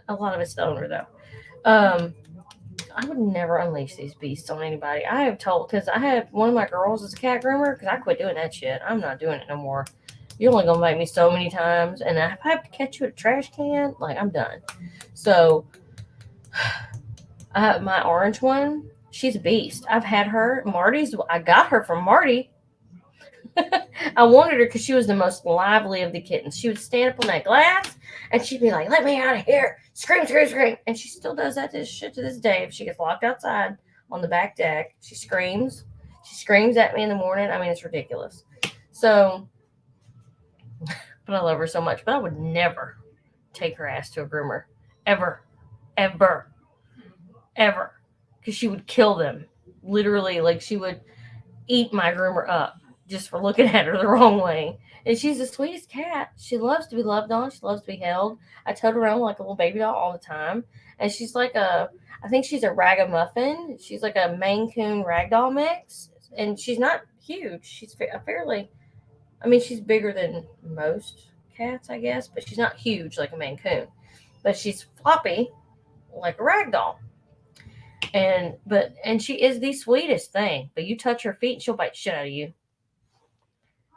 A lot of it's the owner, though. Um, I would never unleash these beasts on anybody. I have told, because I have one of my girls is a cat groomer, because I quit doing that shit. I'm not doing it no more. You're only gonna bite me so many times, and if I have to catch you at a trash can, like I'm done. So, my orange one, she's a beast. I've had her. Marty's. I got her from Marty. I wanted her because she was the most lively of the kittens. She would stand up on that glass and she'd be like, "Let me out of here! Scream, scream, scream!" And she still does that to this day. If she gets locked outside on the back deck, she screams. She screams at me in the morning. I mean, it's ridiculous. So, but I love her so much. But I would never take her ass to a groomer, ever, ever, ever, because she would kill them. Literally, like she would eat my groomer up just for looking at her the wrong way. And she's the sweetest cat. She loves to be loved on. She loves to be held. I tote her around like a little baby doll all the time. And she's like I think she's a ragamuffin. She's like a Maine Coon ragdoll mix. And she's not huge. She's fairly, I mean, she's bigger than most cats, I guess, but she's not huge like a Maine Coon. But she's floppy like a ragdoll. And she is the sweetest thing. But you touch her feet, she'll bite shit out of you.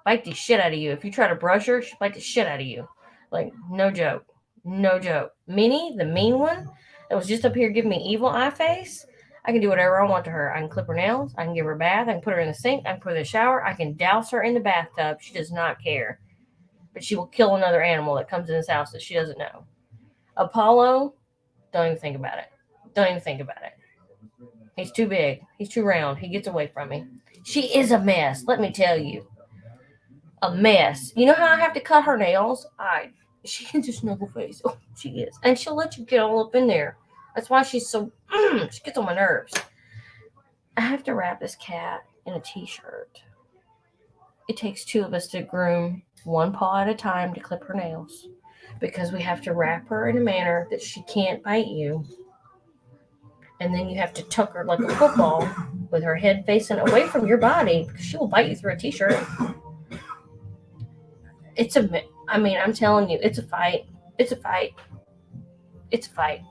Bite the shit out of you. If you try to brush her, she'll bite the shit out of you. Like, no joke. No joke. Minnie, the mean one, that was just up here giving me evil eye face, I can do whatever I want to her. I can clip her nails. I can give her a bath. I can put her in the sink. I can put her in the shower. I can douse her in the bathtub. She does not care. But she will kill another animal that comes in this house that she doesn't know. Apollo, don't even think about it. Don't even think about it. He's too big. He's too round. He gets away from me. She is a mess, let me tell you. A mess. You know how I have to cut her nails? She can just snuggle face. Oh, she is. And she'll let you get all up in there. That's why she's so she gets on my nerves. I have to wrap this cat in a t-shirt. It takes two of us to groom one paw at a time to clip her nails because we have to wrap her in a manner that she can't bite you. And then you have to tuck her like a football with her head facing away from your body because she will bite you through a t-shirt. I mean, I'm telling you, it's a fight. It's a fight. It's a fight.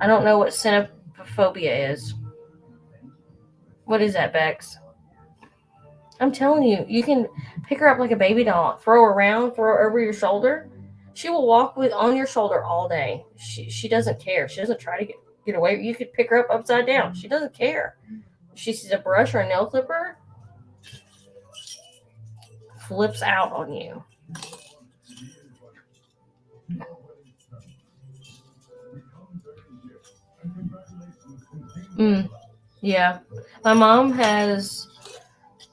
I don't know what xenophobia is. What is that, Bex? I'm telling you, you can pick her up like a baby doll, throw her around, throw her over your shoulder. She will walk with on your shoulder all day. She doesn't care. She doesn't try to get away. You could pick her up upside down. She doesn't care. If she sees a brush or a nail clipper, flips out on you. Yeah. My mom has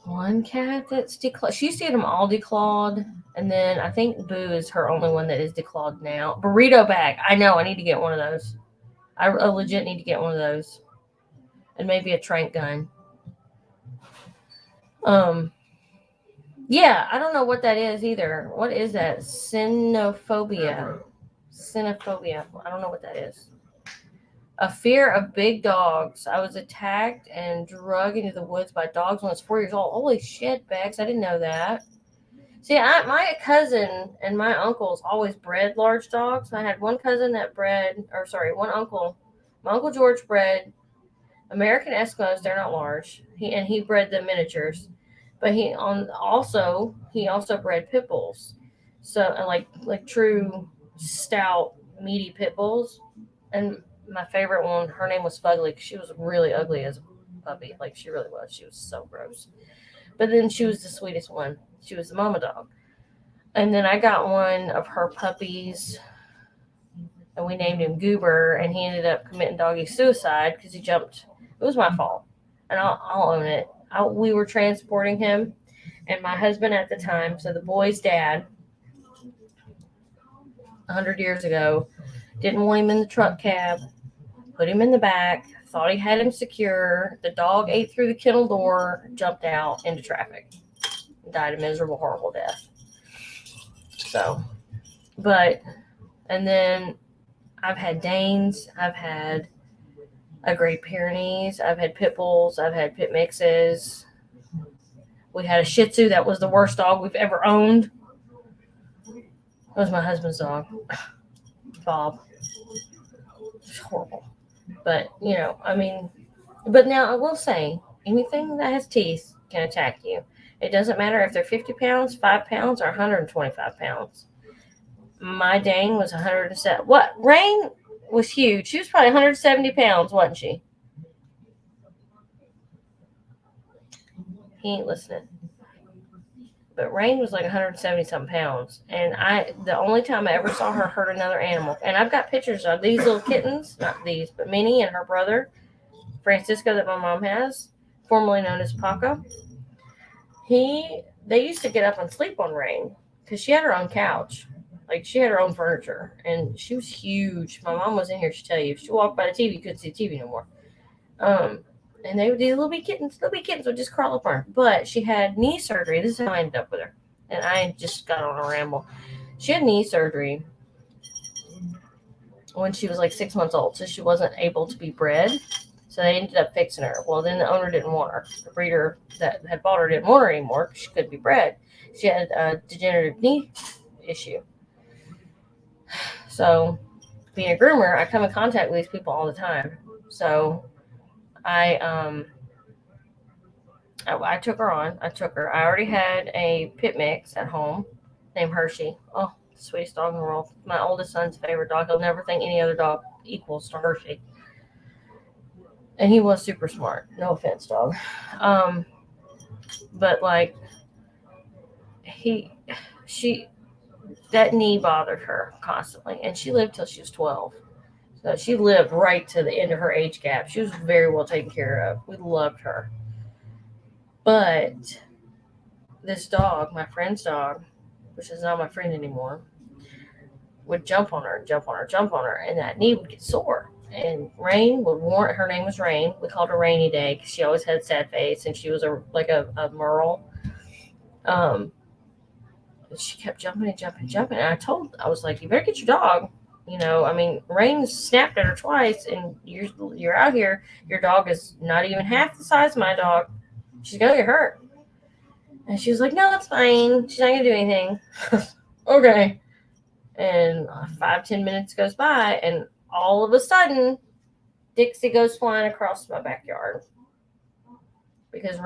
one cat that's declawed. She used to get them all declawed. And then I think Boo is her only one that is declawed now. Burrito bag. I know. I need to get one of those. I legit need to get one of those. And maybe a trank gun. Um, Yeah, I don't know what that is either. What is that? Cynophobia. Cynophobia. I don't know what that is. A fear of big dogs. I was attacked and dragged into the woods by dogs when I was 4 years old. Holy shit, Bex. I didn't know that. See, my cousin and my uncles always bred large dogs. I had one cousin that bred, or sorry, one uncle. My uncle George bred American Eskimos. They're not large. He bred the miniatures, but he also bred pit bulls. So and like true stout meaty pit bulls. And my favorite one, her name was Fugly. 'Cause she was really ugly as a puppy. Like she really was. She was so gross. But then she was the sweetest one. She was the mama dog. And then I got one of her puppies, and we named him Goober, and he ended up committing doggy suicide because he jumped. It was my fault, and I'll own it. We were transporting him, and my husband at the time, so the boy's dad, 100 years ago, didn't want him in the truck cab, put him in the back, thought he had him secure. The dog ate through the kennel door, jumped out into traffic, died a miserable, horrible death. So, but, and then I've had Danes, I've had a Great Pyrenees, I've had pit bulls, I've had pit mixes. We had a Shih Tzu that was the worst dog we've ever owned. It was my husband's dog, Bob. It's horrible. But, but now I will say anything that has teeth can attack you. It doesn't matter if they're 50 pounds, 5 pounds, or 125 pounds. My Dane was 107. What? Rain was huge. She was probably 170 pounds, wasn't she? He ain't listening. But Rain was like 170 something pounds. And the only time I ever saw her hurt another animal, and I've got pictures of these little kittens, not these, but Minnie and her brother, Francisco, that my mom has, formerly known as Paco. They used to get up and sleep on Rain because she had her own couch. Like she had her own furniture, and she was huge. My mom was in here to tell you. If she walked by the TV, you couldn't see the TV no more. Um, and they would do little bitty kittens. Little bitty kittens would just crawl up on her. But she had knee surgery. This is how I ended up with her. And I just got on a ramble. She had knee surgery when she was like 6 months old, so she wasn't able to be bred. So they ended up fixing her. Well, then the owner didn't want her. The breeder that had bought her didn't want her anymore because she couldn't be bred. She had a degenerative knee issue. So, being a groomer, I come in contact with these people all the time. So, I I took her on. I took her. I already had a pit mix at home named Hershey. Oh, the sweetest dog in the world. My oldest son's favorite dog. He'll never think any other dog equals to Hershey. And he was super smart. No offense, dog. Um, but like he, she, that knee bothered her constantly, and she lived till she was 12. So she lived right to the end of her age gap. She was very well taken care of. We loved her. But this dog, my friend's dog, which is not my friend anymore, would jump on her, jump on her, jump on her, and that knee would get sore. And Rain would warn. Her name was Rain. We called her Rainy Day because she always had a sad face, and she was a merle. Um, she kept jumping and jumping and jumping. And I was like, you better get your dog. I mean, Rain snapped at her twice, and you're out here. Your dog is not even half the size of my dog. She's gonna get hurt. And she was like, no, it's fine. She's not gonna do anything. Okay. And 5-10 minutes goes by, and all of a sudden, Dixie goes flying across my backyard because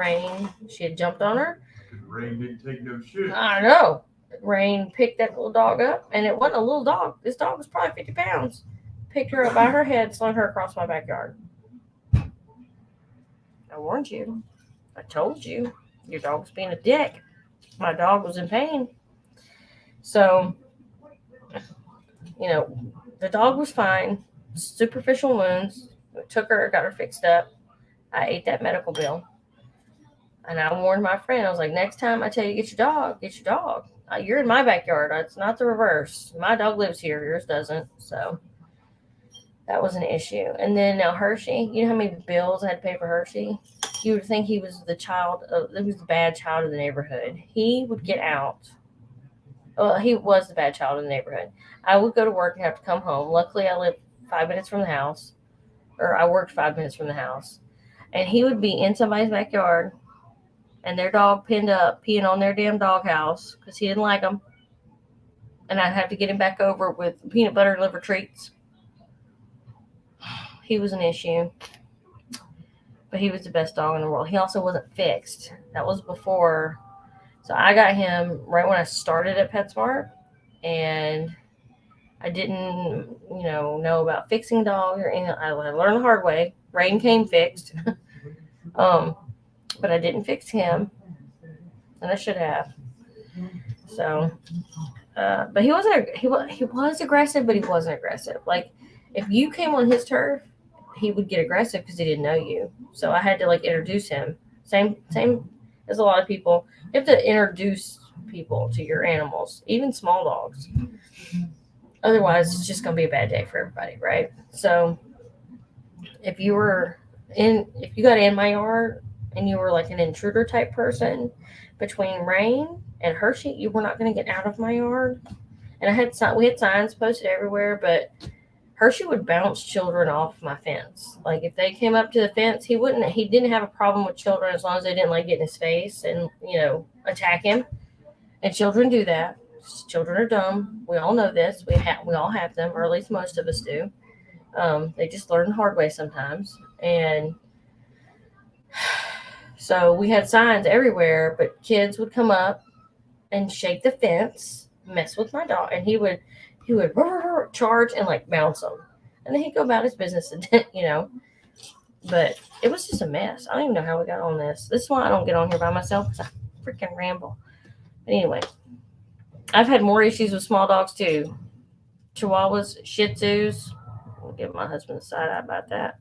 she had jumped on her. Rain didn't take no shit. I know. Rain picked that little dog up, and it wasn't a little dog. This dog was probably 50 pounds. Picked her up by her head, slung her across my backyard. I warned you. I told you. Your dog was being a dick. My dog was in pain. So, the dog was fine. Superficial wounds. We took her, got her fixed up. I ate that medical bill. And I warned my friend. I was like, next time I tell you get your dog, get your dog. You're in my backyard. It's not the reverse. My dog lives here. Yours doesn't. So that was an issue. And then now Hershey. You know how many bills I had to pay for Hershey? you would think he was the bad child of the neighborhood. He would get out. Well, he was the bad child of the neighborhood. I would go to work and have to come home. Luckily, I lived 5 minutes from the house, or I worked 5 minutes from the house. And he would be in somebody's backyard and their dog pinned up, peeing on their damn doghouse because he didn't like them. And I'd have to get him back over with peanut butter and liver treats. He was an issue. But he was the best dog in the world. He also wasn't fixed. That was before. So I got him right when I started at PetSmart. And I didn't, know about fixing dogs or anything. I learned the hard way. Rain came fixed. But I didn't fix him. And I should have. So, but he wasn't. He was aggressive, but he wasn't aggressive. Like if you came on his turf, he would get aggressive because he didn't know you. So I had to introduce him. Same as a lot of people. You have to introduce people to your animals, even small dogs. Otherwise, it's just going to be a bad day for everybody, right? So if you got in my yard and you were like an intruder type person, between Rain and Hershey, you were not going to get out of my yard. And we had signs posted everywhere, but Hershey would bounce children off my fence. Like if they came up to the fence, he didn't have a problem with children as long as they didn't get in his face and, attack him. And children do that. Children are dumb. We all know this. We all have them, or at least most of us do. They just learn the hard way sometimes. And so we had signs everywhere, but kids would come up and shake the fence, mess with my dog, and he would charge and bounce them, and then he'd go about his business, But it was just a mess. I don't even know how we got on this. This is why I don't get on here by myself because I freaking ramble. But anyway, I've had more issues with small dogs too. Chihuahuas, Shih Tzus. I'll give my husband a side eye about that.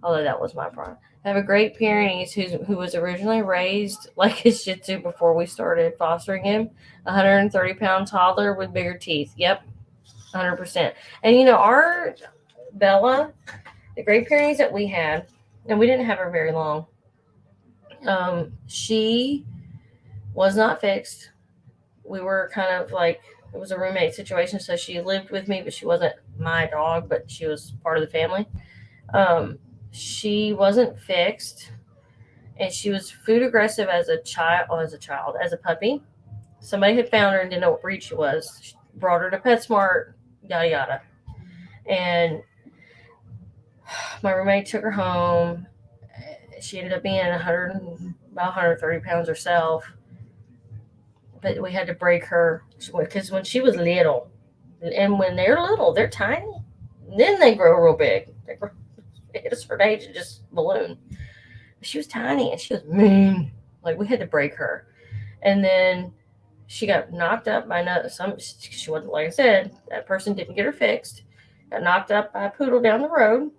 Although that was my problem. I have a Great Pyrenees who was originally raised like a Shih Tzu before we started fostering him. 130-pound toddler with bigger teeth. Yep, 100%. And our Bella, the Great Pyrenees that we had, and we didn't have her very long. She was not fixed. We were kind of it was a roommate situation, so she lived with me, but she wasn't my dog, but she was part of the family. She wasn't fixed, and she was food aggressive as a puppy. Somebody had found her and didn't know what breed she was. She brought her to PetSmart, yada yada. And my roommate took her home. She ended up being about 130 pounds herself. But we had to break her because when she was little, and when they're little, they're tiny. Then they grow real big. At a certain age, it just balloon. She was tiny and she was mean. We had to break her. And then she got knocked up by she wasn't, like I said, that person didn't get her fixed. Got knocked up by a poodle down the road.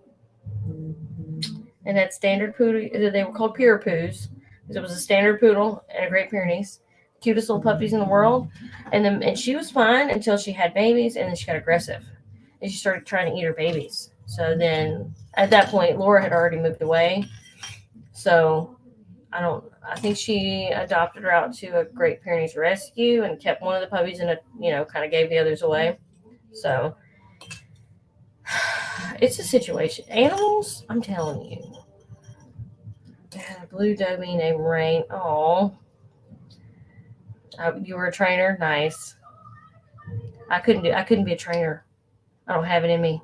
And that standard poodle, they were called Pirapoos. Because it was a standard poodle and a Great Pyrenees. Cutest little puppies in the world. And she was fine until she had babies, and then she got aggressive. And she started trying to eat her babies. So then at that point, Laura had already moved away. So I think she adopted her out to a Great Pyrenees rescue and kept one of the puppies and kind of gave the others away. So it's a situation. Animals, I'm telling you. I had a blue Dobie named Rain. Oh, you were a trainer? Nice. I couldn't be a trainer. I don't have it in me.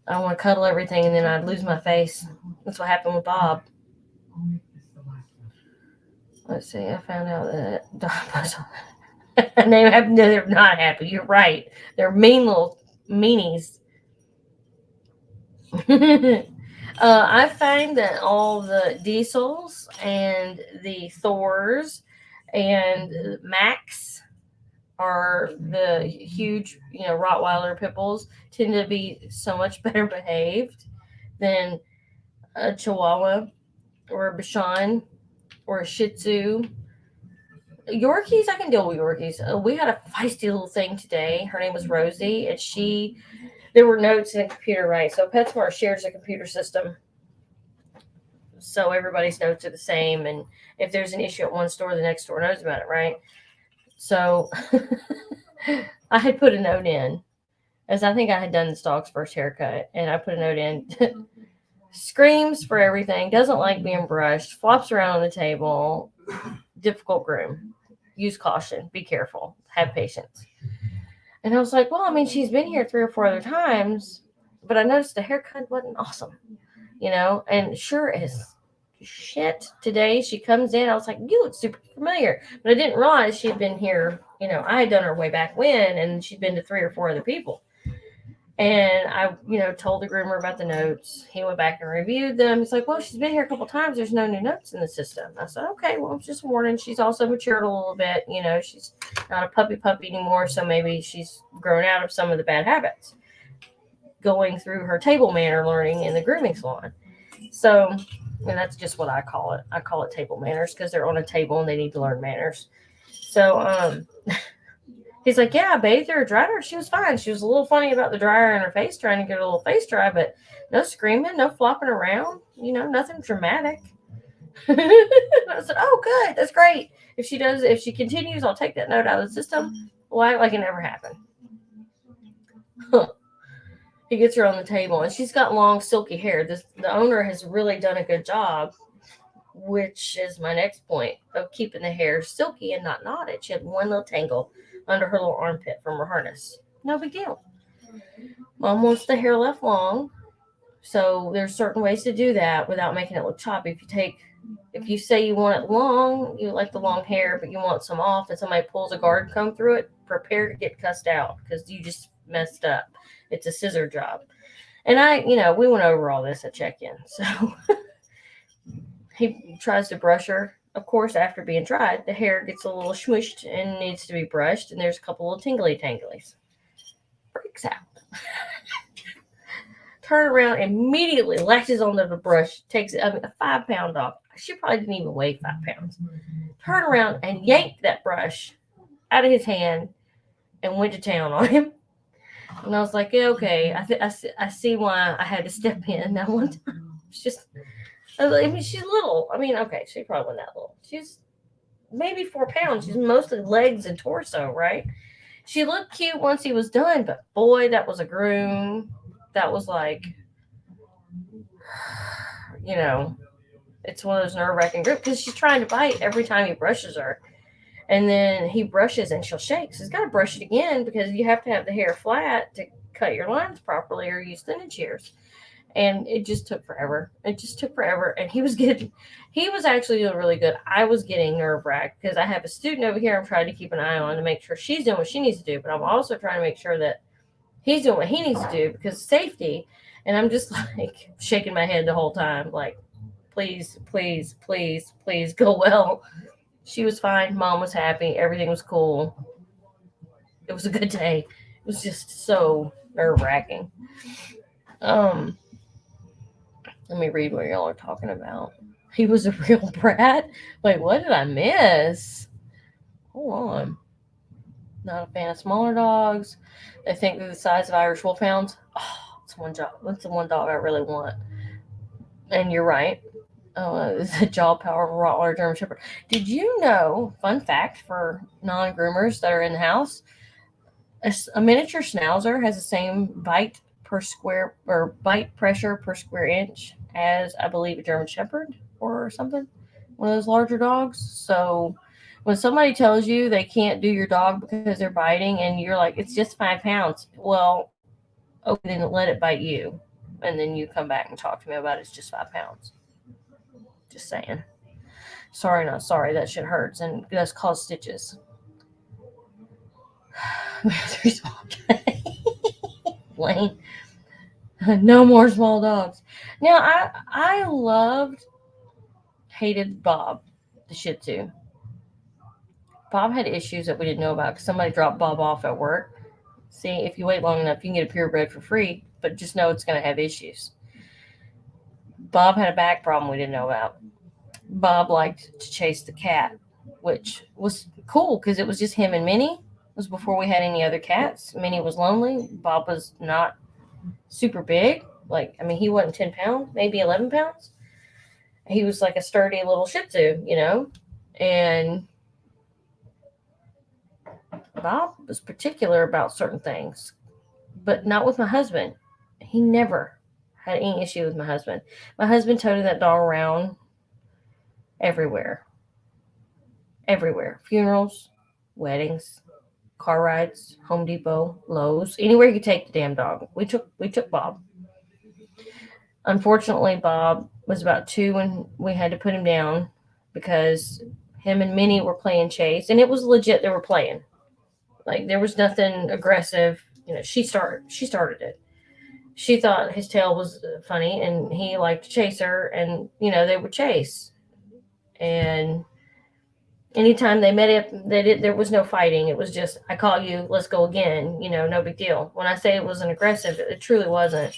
I want to cuddle everything and then I'd lose my face. That's what happened with Bob. Let's see. I found out that they're not happy. You're right. They're mean little meanies. I find that all the Diesels and the Thors and Max are the huge, Rottweiler pit bulls tend to be so much better behaved than a Chihuahua or a Bichon or a Shih Tzu. Yorkies, I can deal with Yorkies. We had a feisty little thing today. Her name was Rosie, and there were notes in the computer, right? So PetSmart shares a computer system. so everybody's notes are the same. And if there's an issue at one store, the next store knows about it, right? So I had put a note in, as I think I had done this dog's first haircut, and I put a note in. Screams for everything, doesn't like being brushed, flops around on the table, difficult groom. Use caution, be careful, have patience. And I was like, well, I mean, she's been here 3 or 4 other times, but I noticed the haircut wasn't awesome, and sure as shit today she comes in, I was like, you look super familiar. But I didn't realize she'd been here, I had done her way back when, and she'd been to 3 or 4 other people. And I, told the groomer about the notes. He went back and reviewed them. He's like, well, she's been here a couple times. There's no new notes in the system. I said, okay, well, it's just a warning. She's also matured a little bit. She's not a puppy anymore. So maybe she's grown out of some of the bad habits going through her table manner learning in the grooming salon. So, and that's just what I call it. I call it table manners because they're on a table and they need to learn manners. So, he's like, yeah, I bathed her, dried her. She was fine. She was a little funny about the dryer in her face, trying to get her little face dry, but no screaming, no flopping around, nothing dramatic. I said, oh, good. That's great. If she continues, I'll take that note out of the system. We'll act like it never happened. He gets her on the table, and she's got long, silky hair. The owner has really done a good job, which is my next point, of keeping the hair silky and not knotted. She had one little tangle under her little armpit from her harness. No big deal. Mom wants the hair left long, so there's certain ways to do that without making it look choppy. If you say you want it long, you like the long hair, but you want some off, and somebody pulls a garden comb through it, prepare to get cussed out because you just messed up. It's a scissor job. And we went over all this at check-in. So he tries to brush her. Of course, after being dried, the hair gets a little smushed and needs to be brushed, and there's a couple of tingly-tanglies. Freaks out. Turn around, immediately latches onto the brush, takes it. A 5-pound dog. She probably didn't even weigh 5 pounds. Turn around and yanked that brush out of his hand and went to town on him. And I was like, yeah, okay, I see why I had to step in that one time. It's just, she's little. Okay, she probably wasn't that little. She's maybe 4 pounds. She's mostly legs and torso, right? She looked cute once he was done, but boy, that was a groom. That was like, it's one of those nerve-wracking grooms because she's trying to bite every time he brushes her. And then he brushes and she'll shake. So he's got to brush it again because you have to have the hair flat to cut your lines properly or use thinning shears. And it just took forever. And he was actually doing really good. I was getting nerve-wracked because I have a student over here I'm trying to keep an eye on to make sure she's doing what she needs to do. But I'm also trying to make sure that he's doing what he needs to do because of safety. And I'm just like shaking my head the whole time. Like, please, please, please, please go well. She was fine. Mom was happy. Everything was cool. It was a good day. It was just so nerve-wracking. Let me read what y'all are talking about. He was a real brat? Wait, what did I miss? Hold on. Not a fan of smaller dogs. They think they're the size of Irish Wolfhounds. Oh, it's the one dog I really want. And you're right. The jaw power of a Rottweiler German Shepherd. Did you know, fun fact for non-groomers that are in the house, a miniature Schnauzer has the same bite pressure per square inch as, I believe, a German Shepherd or something, one of those larger dogs. So when somebody tells you they can't do your dog because they're biting and you're like, it's just 5 pounds. Well, okay, then let it bite you. And then you come back and talk to me about it's just 5 pounds. Just saying. Sorry, not sorry. That shit hurts and does cause stitches. Lane. No more small dogs. Now, I hated Bob, the Shih Tzu. Bob had issues that we didn't know about because somebody dropped Bob off at work. See, if you wait long enough, you can get a purebred for free, but just know it's going to have issues. Bob had a back problem we didn't know about. Bob liked to chase the cat, which was cool because it was just him and Minnie. It was before we had any other cats. Minnie was lonely. Bob was not super big. He wasn't 10 pounds, maybe 11 pounds. He was like a sturdy little Shih Tzu, and Bob was particular about certain things, but not with my husband. He never had any issue with my husband. My husband toted that dog around everywhere, everywhere. Funerals, weddings, car rides, Home Depot, Lowe's, anywhere you could take the damn dog. We took Bob. Unfortunately, Bob was about 2 when we had to put him down because him and Minnie were playing chase, and it was legit. They were playing. Like there was nothing aggressive. She started it. She thought his tail was funny, and he liked to chase her, and they would chase. And anytime they met up, there was no fighting. It was just, I call you, let's go again. No big deal. When I say it wasn't aggressive, it truly wasn't.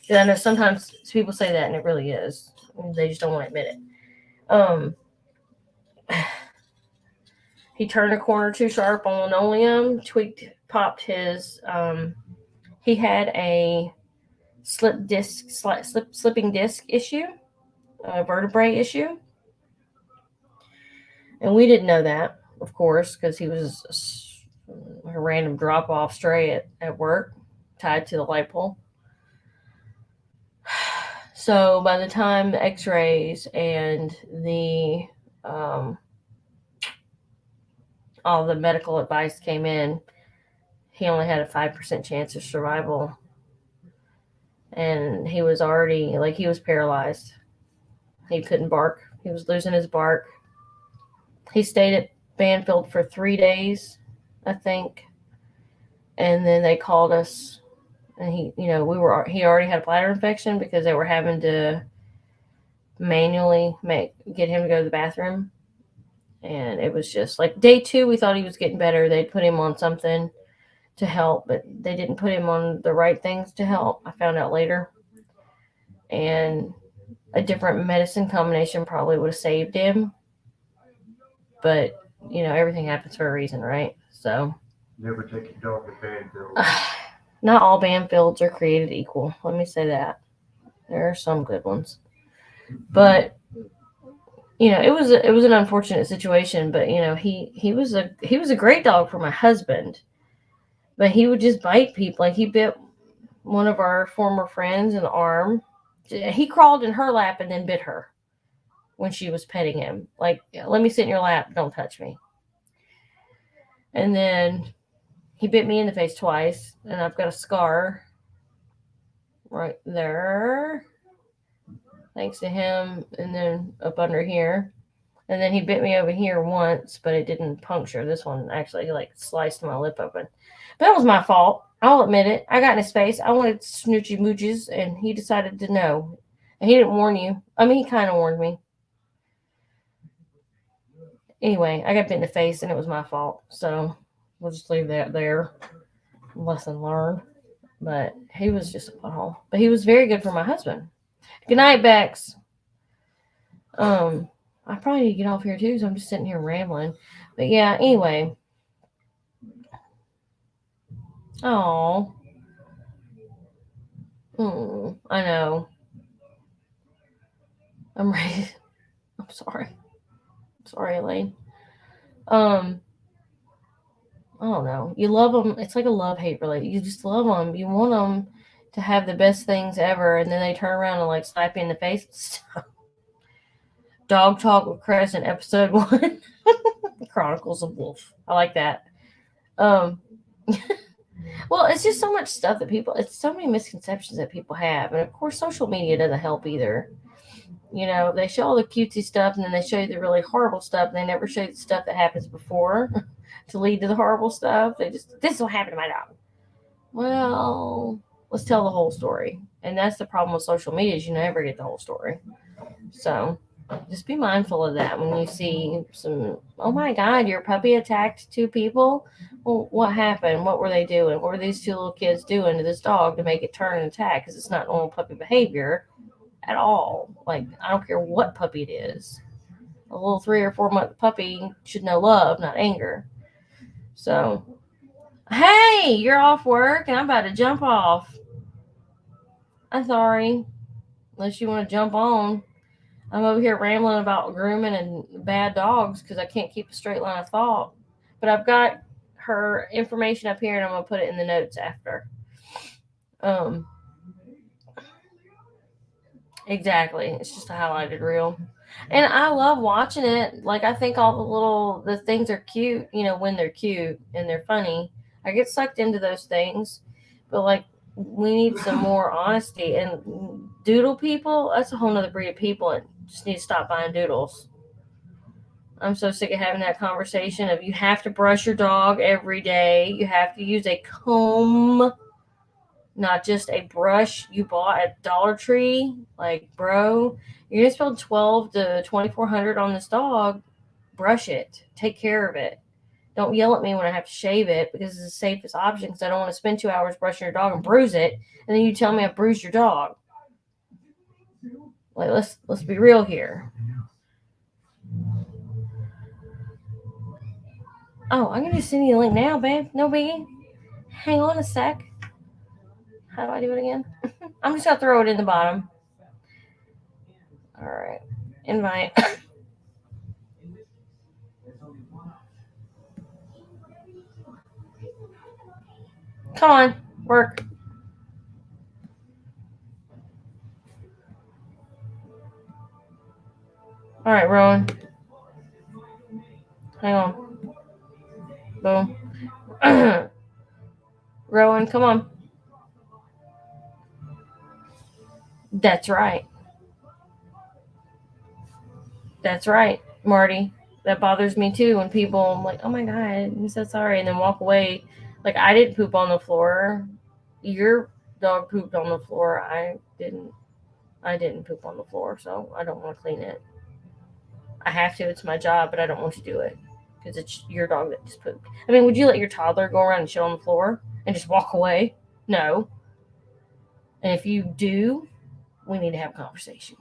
Because I know sometimes people say that, and it really is. They just don't want to admit it. Um, he turned a corner too sharp on linoleum, popped his. He had a slipping disc issue, a vertebrae issue, and we didn't know that, of course, because he was a random drop off stray at work, tied to the light pole. So by the time the X-rays and the all the medical advice came in, he only had a 5% chance of survival, and he was already he was paralyzed. He couldn't bark. He was losing his bark. He stayed at Banfield for 3 days, I think, and then they called us, and he already had a bladder infection because they were having to manually get him to go to the bathroom. And it was just like day 2, we thought he was getting better. They'd put him on something to help, but they didn't put him on the right things to help. I found out later. And a different medicine combination probably would have saved him. But, everything happens for a reason, right? So. Never take a dog to Banfield. Not all Banfields are created equal. Let me say that. There are some good ones. But it was an unfortunate situation, but he was a great dog for my husband. But he would just bite people. Like he bit one of our former friends in the arm. He crawled in her lap and then bit her when she was petting him. Like, let me sit in your lap, don't touch me. And then he bit me in the face twice, and I've got a scar right there, thanks to him, and then up under here. And then he bit me over here once, but it didn't puncture. This one actually sliced my lip open. But that was my fault. I'll admit it. I got in his face. I wanted snoochy mooches, and he decided to no. And he didn't warn you. I mean, he kind of warned me. Anyway, I got bit in the face, and it was my fault. So we'll just leave that there. Lesson learned. But he was just a butthole. But he was very good for my husband. Good night, Bex. I probably need to get off here too, so I'm just sitting here rambling. But yeah, anyway. Oh. I know. I'm ready. I'm sorry. Sorry, Elaine. I don't know. You love them. It's like a love-hate relationship. You just love them. You want them to have the best things ever, and then they turn around and slap you in the face and stuff. Dog Talk with Crescent, episode 1. Chronicles of Wolf. I like that. Well, it's just so much stuff that it's so many misconceptions that people have. And of course, social media doesn't help either. They show all the cutesy stuff, and then they show you the really horrible stuff, and they never show you the stuff that happens before to lead to the horrible stuff. This is what happened to my dog. Well, let's tell the whole story. And that's the problem with social media, is you never get the whole story. So just be mindful of that when you see some, oh my God, your puppy attacked 2 people. Well, what happened? What were they doing? What were these 2 little kids doing to this dog to make it turn and attack? Because it's not normal puppy behavior at all. I don't care what puppy it is. A little 3 or 4 month puppy should know love, not anger. So, hey, you're off work and I'm about to jump off. I'm sorry. Unless you want to jump on. I'm over here rambling about grooming and bad dogs because I can't keep a straight line of thought. But I've got her information up here, and I'm gonna put it in the notes after. Um, exactly. It's just a highlighted reel, and I love watching it. Like I think all the things are cute. You know, when they're cute and they're funny, I get sucked into those things. But like, we need some more honesty and doodle people. That's a whole nother breed of people, and just need to stop buying doodles. I'm so sick of having that conversation of you have to brush your dog every day. You have to use a comb, not just a brush you bought at Dollar Tree. Like, bro, you're gonna spend 12 to 2,400 on this dog. Brush it. Take care of it. Don't yell at me when I have to shave it because it's the safest option. Because I don't want to spend 2 hours brushing your dog and bruise it, and then you tell me I bruised your dog. Like, let's be real here. Oh, I'm gonna send you a link now, babe. No biggie. Hang on a sec. How do I do it again? I'm just gonna throw it in the bottom. All right. Invite. Come on. Work. All right, Rowan. Hang on. Boom. Rowan, come on. That's right. That's right, Marty. That bothers me too when people, I'm like, oh my God, I'm so sorry, and then walk away. Like, I didn't poop on the floor. Your dog pooped on the floor. I didn't. I didn't poop on the floor, so I don't want to clean it. I have to. It's my job, but I don't want to do it because it's your dog that just pooped. I mean, would you let your toddler go around and shit on the floor and just walk away? No. And if you do, we need to have a conversation.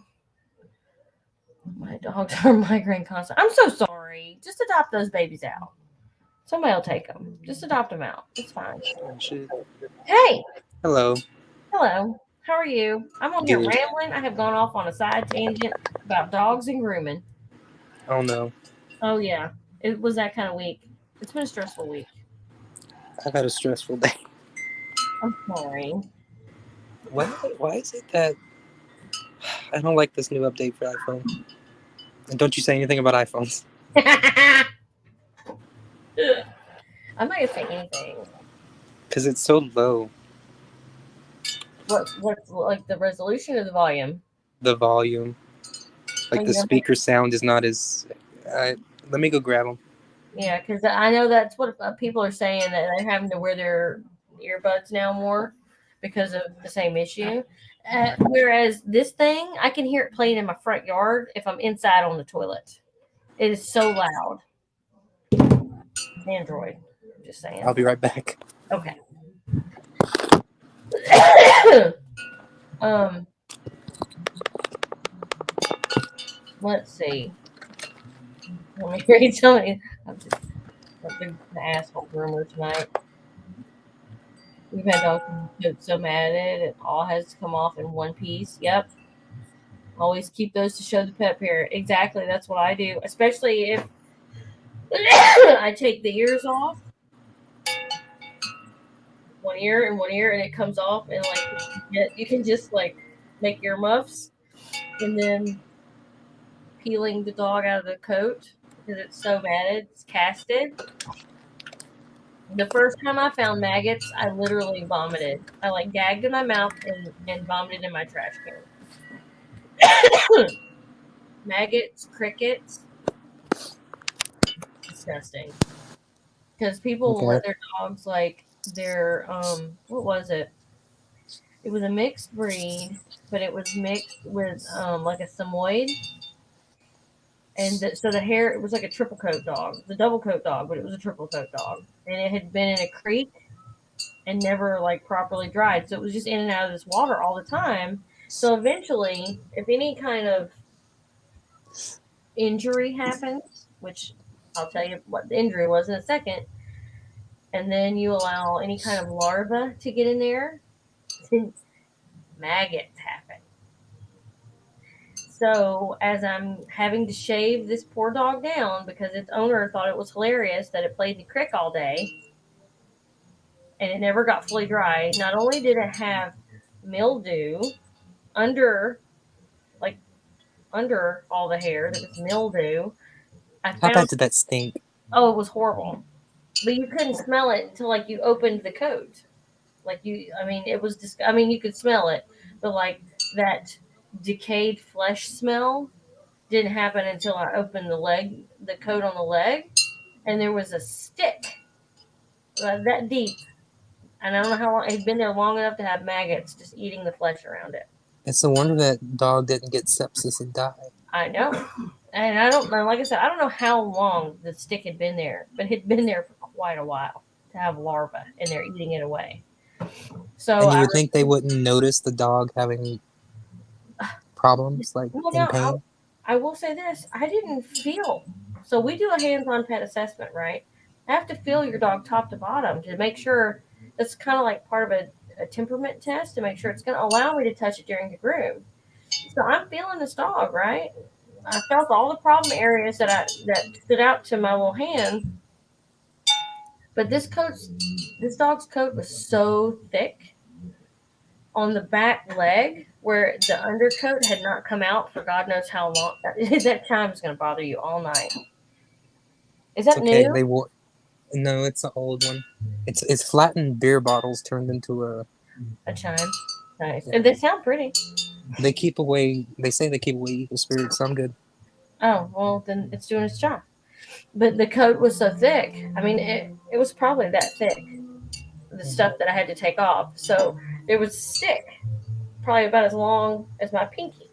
My dogs are migraine constant. I'm so sorry. Just adopt those babies out. Somebody will take them. Just adopt them out. It's fine. Oh, shit. Hey, Hello. hello. How are you? I'm on here Good. rambling. I have gone off on a side tangent about dogs and grooming. Oh no. Oh yeah, it was that kind of week. It's been a stressful week. I've had a stressful day. I'm sorry. Why is it that I don't like this new update for iPhone? And don't you say anything about iPhones. I'm not gonna say anything. Because it's so low. What's like the resolution or the volume? The volume. Like the speaker sound is not as... let me go grab them. Yeah, because I know that's what people are saying, that they're having to wear their earbuds now more because of the same issue. Whereas this thing, I can hear it playing in my front yard if I'm inside on the toilet. It is so loud. Android. I'm just saying. I'll be right back. Okay. Let's see. Let me read something. I'm just the asshole groomer tonight. We've had dogs get so mad at it, it all has to come off in one piece. Yep. Always keep those to show the pet parent. Exactly. That's what I do. Especially if I take the ears off. One ear and one ear, and it comes off, and like you can just like make earmuffs, and then peeling the dog out of the coat because it's so matted, it's casted. The first time I found maggots, I literally vomited. I like gagged in my mouth and vomited in my trash can. Maggots, crickets, disgusting. Because people will let their dogs like their what was it? It was a mixed breed, but it was mixed with like a Samoyed, and so the hair, it was like a triple coat dog. It was a double coat dog, but it was a triple coat dog, and it had been in a creek and never like properly dried, so it was just in and out of this water all the time. So eventually, if any kind of injury happens, which I'll tell you what the injury was in a second, and then you allow any kind of larva to get in there, maggots happen. So as I'm having to shave this poor dog down because its owner thought it was hilarious that it played in the creek all day and it never got fully dry, not only did it have mildew under, like under all the hair, there was mildew. I How bad found, did that stink? oh, it was horrible. But you couldn't smell it until like you opened the coat. Like I mean, it was just, I mean, you could smell it, but like that decayed flesh smell didn't happen until I opened the coat on the leg, and there was a stick that deep. And I don't know how long, it'd been there long enough to have maggots just eating the flesh around it. It's a wonder that dog didn't get sepsis and die. I know. And I don't know, like I said, I don't know how long the stick had been there, but it had been there for quite a while to have larvae in there eating it away. So And you would think they wouldn't notice the dog having problems, like well, in no, pain. I will say this: I didn't feel. So we do a hands-on pet assessment, right? I have to feel your dog top to bottom to make sure that's kind of like part of a temperament test to make sure it's going to allow me to touch it during the groom. So I'm feeling this dog, right? I felt all the problem areas that stood out to my little hand, but this dog's coat was so thick on the back leg where the undercoat had not come out for God knows how long. That chime's going to bother you all night. Is It's that okay. new? They wore. No, it's an old one. It's flattened beer bottles turned into a. A chime. Nice. Yeah. And they sound pretty. They keep away. They say they keep away evil spirits. So I'm good. Oh, well, then it's doing its job. But the coat was so thick. I mean, it was probably that thick, the stuff that I had to take off. So there was a stick, probably about as long as my pinky.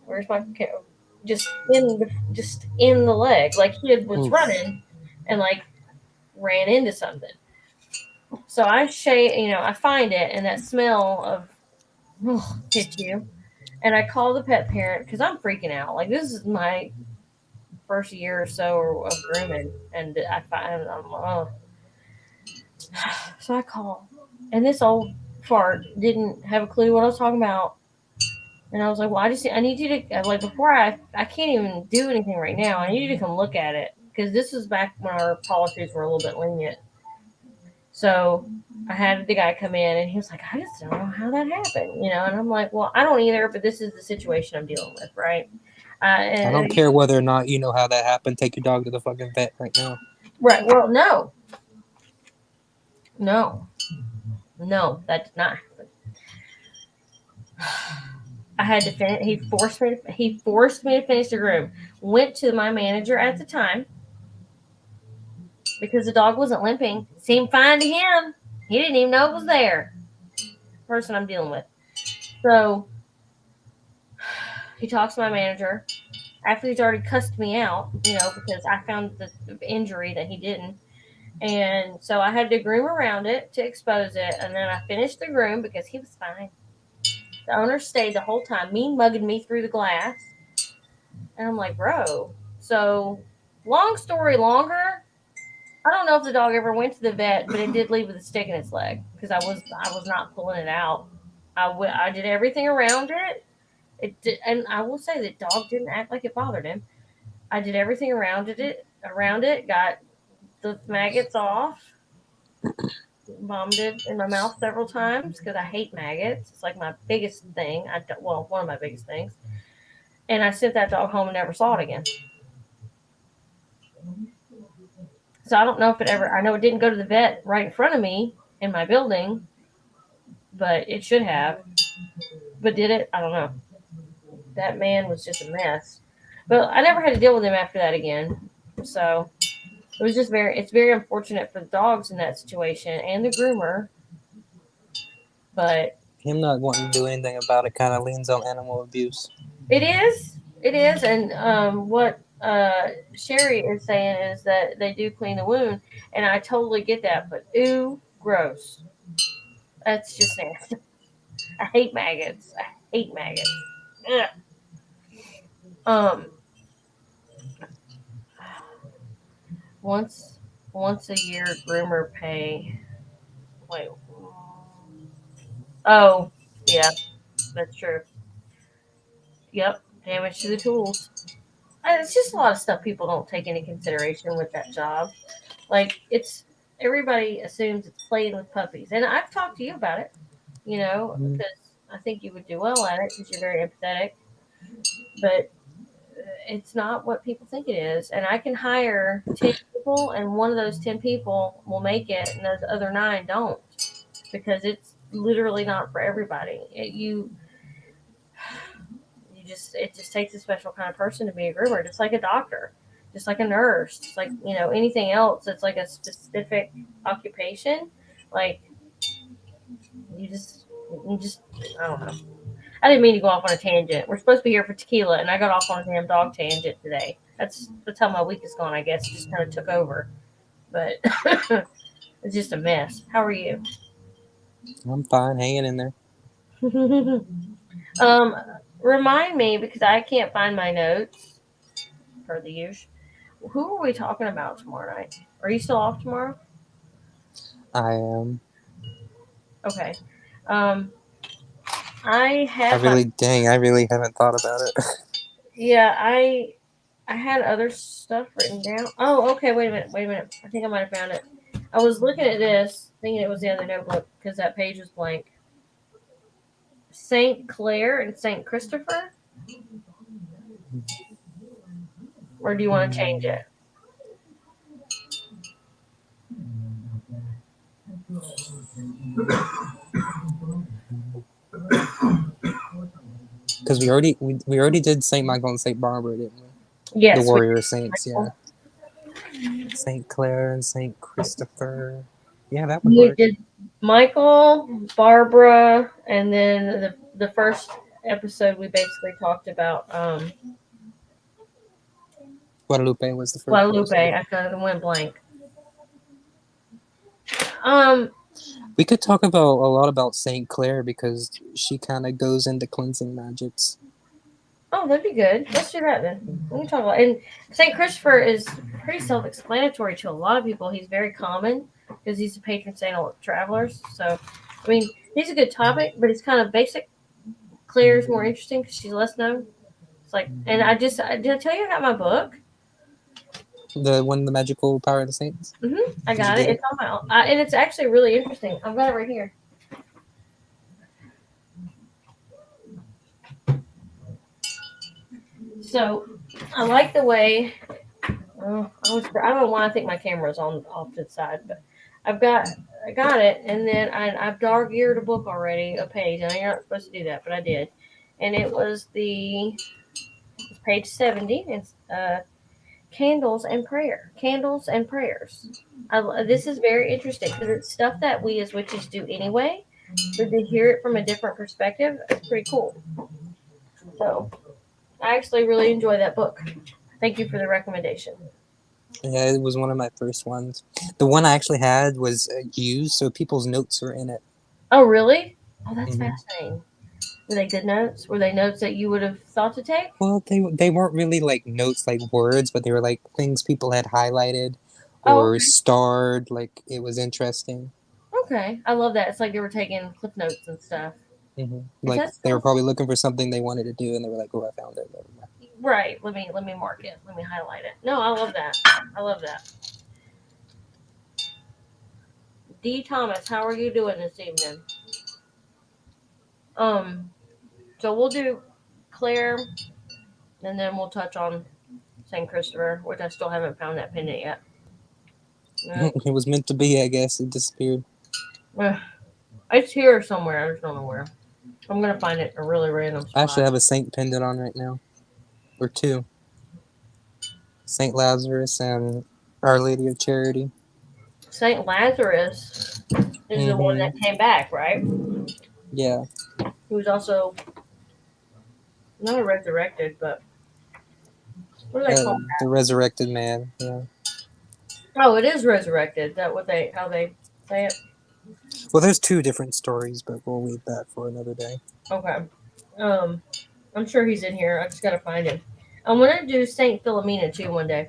Where's my just in the leg, like was Oof. running, and like ran into something. So I find it, and that smell of hit you, and I call the pet parent because I'm freaking out. Like this is my first year or so of grooming, and I find so I call, and this old fart didn't have a clue what I was talking about. And I was like, well, I need you to, like, before I can't even do anything right now. I need you to come look at it. Because this was back when our policies were a little bit lenient. So I had the guy come in and he was like, I just don't know how that happened, And I'm like, well, I don't either, but this is the situation I'm dealing with, right? I don't care whether or not you know how that happened. Take your dog to the fucking vet right now. Right. Well, no. No, that did not happen. I had to finish. He forced me to finish the groom. Went to my manager at the time because the dog wasn't limping. Seemed fine to him. He didn't even know it was there. Person I'm dealing with. So he talks to my manager after he's already cussed me out, because I found the injury that he didn't. And so I had to groom around it to expose it. And then I finished the groom because he was fine. The owner stayed the whole time, mugging me through the glass. And I'm like, bro. So, long story longer, I don't know if the dog ever went to the vet, but it did leave with a stick in its leg because I was not pulling it out. I did everything around it. And I will say that dog didn't act like it bothered him. I did everything around it, got the maggots off, vomited in my mouth several times because I hate maggots. It's like my biggest thing. One of my biggest things. And I sent that dog home and never saw it again. So I don't know if I know it didn't go to the vet right in front of me in my building, but it should have. But did it? I don't know. That man was just a mess. But I never had to deal with him after that again. So it's very unfortunate for the dogs in that situation and the groomer. But Him not wanting to do anything about it kind of leans on animal abuse. it is. And what Sherry is saying is that they do clean the wound, and I totally get that. But ooh, gross. That's just nasty. I hate maggots. Ugh. Once a year groomer pay. Wait. Oh, yeah, that's true. Yep, damage to the tools. It's just a lot of stuff people don't take into consideration with that job. Like it's everybody assumes it's playing with puppies, and I've talked to you about it. Mm. Because I think you would do well at it because you're very empathetic. But it's not what people think it is. And I can hire 10 people, and one of those 10 people will make it, and those other 9 don't because it's literally not for everybody. You just it just takes a special kind of person to be a groomer, just like a doctor, just like a nurse, just like anything else. It's like a specific occupation. Like you just you just I don't know. I didn't mean to go off on a tangent. We're supposed to be here for tequila, and I got off on a damn dog tangent today. That's how my week is going. I guess it just kind of took over, but it's just a mess. How are you? I'm fine, hanging in there. um, Remind me because I can't find my notes per the usual. Who are we talking about tomorrow night? Are you still off tomorrow? I am. Okay. Um, I I had my really haven't thought about it. yeah. I had other stuff written down. Oh, okay. Wait a minute. Wait a minute. I think I might have found it. I was looking at this, thinking it was the other notebook because that page was blank. Saint Clair and Saint Christopher, or do you want to change it? Because we already did Saint Michael and Saint Barbara, didn't we? The Yes, we warrior saints, yeah. Saint Clair and Saint Christopher. Yeah, that would we work. did Michael, Barbara, and then the first episode we basically talked about Guadalupe was the first Guadalupe. episode. I kind of went blank. Um. We could talk about a lot about Saint Clair because she kind of goes into cleansing magics. Oh, that'd be good. Let's do that then. We can talk about and Saint Christopher is pretty self-explanatory to a lot of people. He's very common because he's the patron saint of travelers. So, I mean, he's a good topic, but it's kind of basic. Claire is more interesting because she's less known. It's like, and did I tell you I got my book? The magical power of the saints. I Did you got it. get It's on my, and it's actually really interesting. I've got it right here. So, I like the way. I don't know why I think my camera's on off to the side, but I got it, and then I've dog-eared a book already, a page. I know you're not supposed to do that, but I did, and it's page 70. It's candles and prayers. This is very interesting because it's stuff that we as witches do anyway, but to hear it from a different perspective, it's pretty cool. So I actually really enjoy that book. Thank you for the recommendation. Yeah, it was one of my first ones. The one I actually had was used, so people's notes were in it. Oh, really? Oh, that's Mhm. fascinating. Were they good notes? Were they notes that you would have thought to take? Well, they weren't really like notes like words, but they were like things people had highlighted Oh, or starred. Like it was interesting. okay. I love that. It's like they were taking clip notes and stuff. Like That's they were so probably looking for something they wanted to do, and they were like, "Oh, I found it." right. Let me mark it. Let me highlight it. No, I love that. I love that. D. Thomas, how are you doing this evening? Um, so we'll do Claire, and then we'll touch on Saint Christopher, which I still haven't found that pendant yet. No. It was meant to be, I guess. It disappeared. It's here somewhere. I just don't know where. I'm gonna find it in a really random I actually spot. have a saint pendant on right now, or two. Saint Lazarus and Our Lady of Charity. Saint Lazarus is the one that came back, right? Yeah. He was also not resurrected, but what do they call that? The resurrected man. Yeah. Oh, it is resurrected. Is that how they say it? Well, there's two different stories, but we'll leave that for another day. Okay. I'm sure he's in here. I just gotta find him. I'm gonna do Saint Philomena too one day.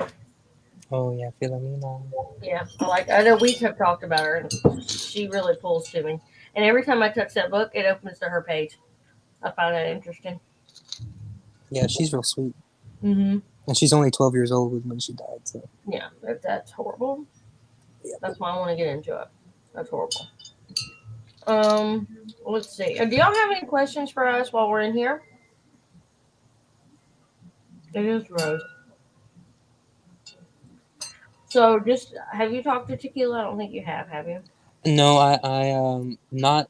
Oh yeah, Philomena. Yeah, I know we have talked about her, and she really pulls to me. And every time I touch that book, it opens to her page. I find that interesting. Yeah, she's real sweet. Mm-hmm. And she's only 12 years old when she died. So Yeah, that's horrible. yeah. That's why I want to get into it. That's horrible. Um, let's see. Do y'all have any questions for us while we're in here? It is Rose. So, just have you talked to Tequila? I don't think you have you? No, I not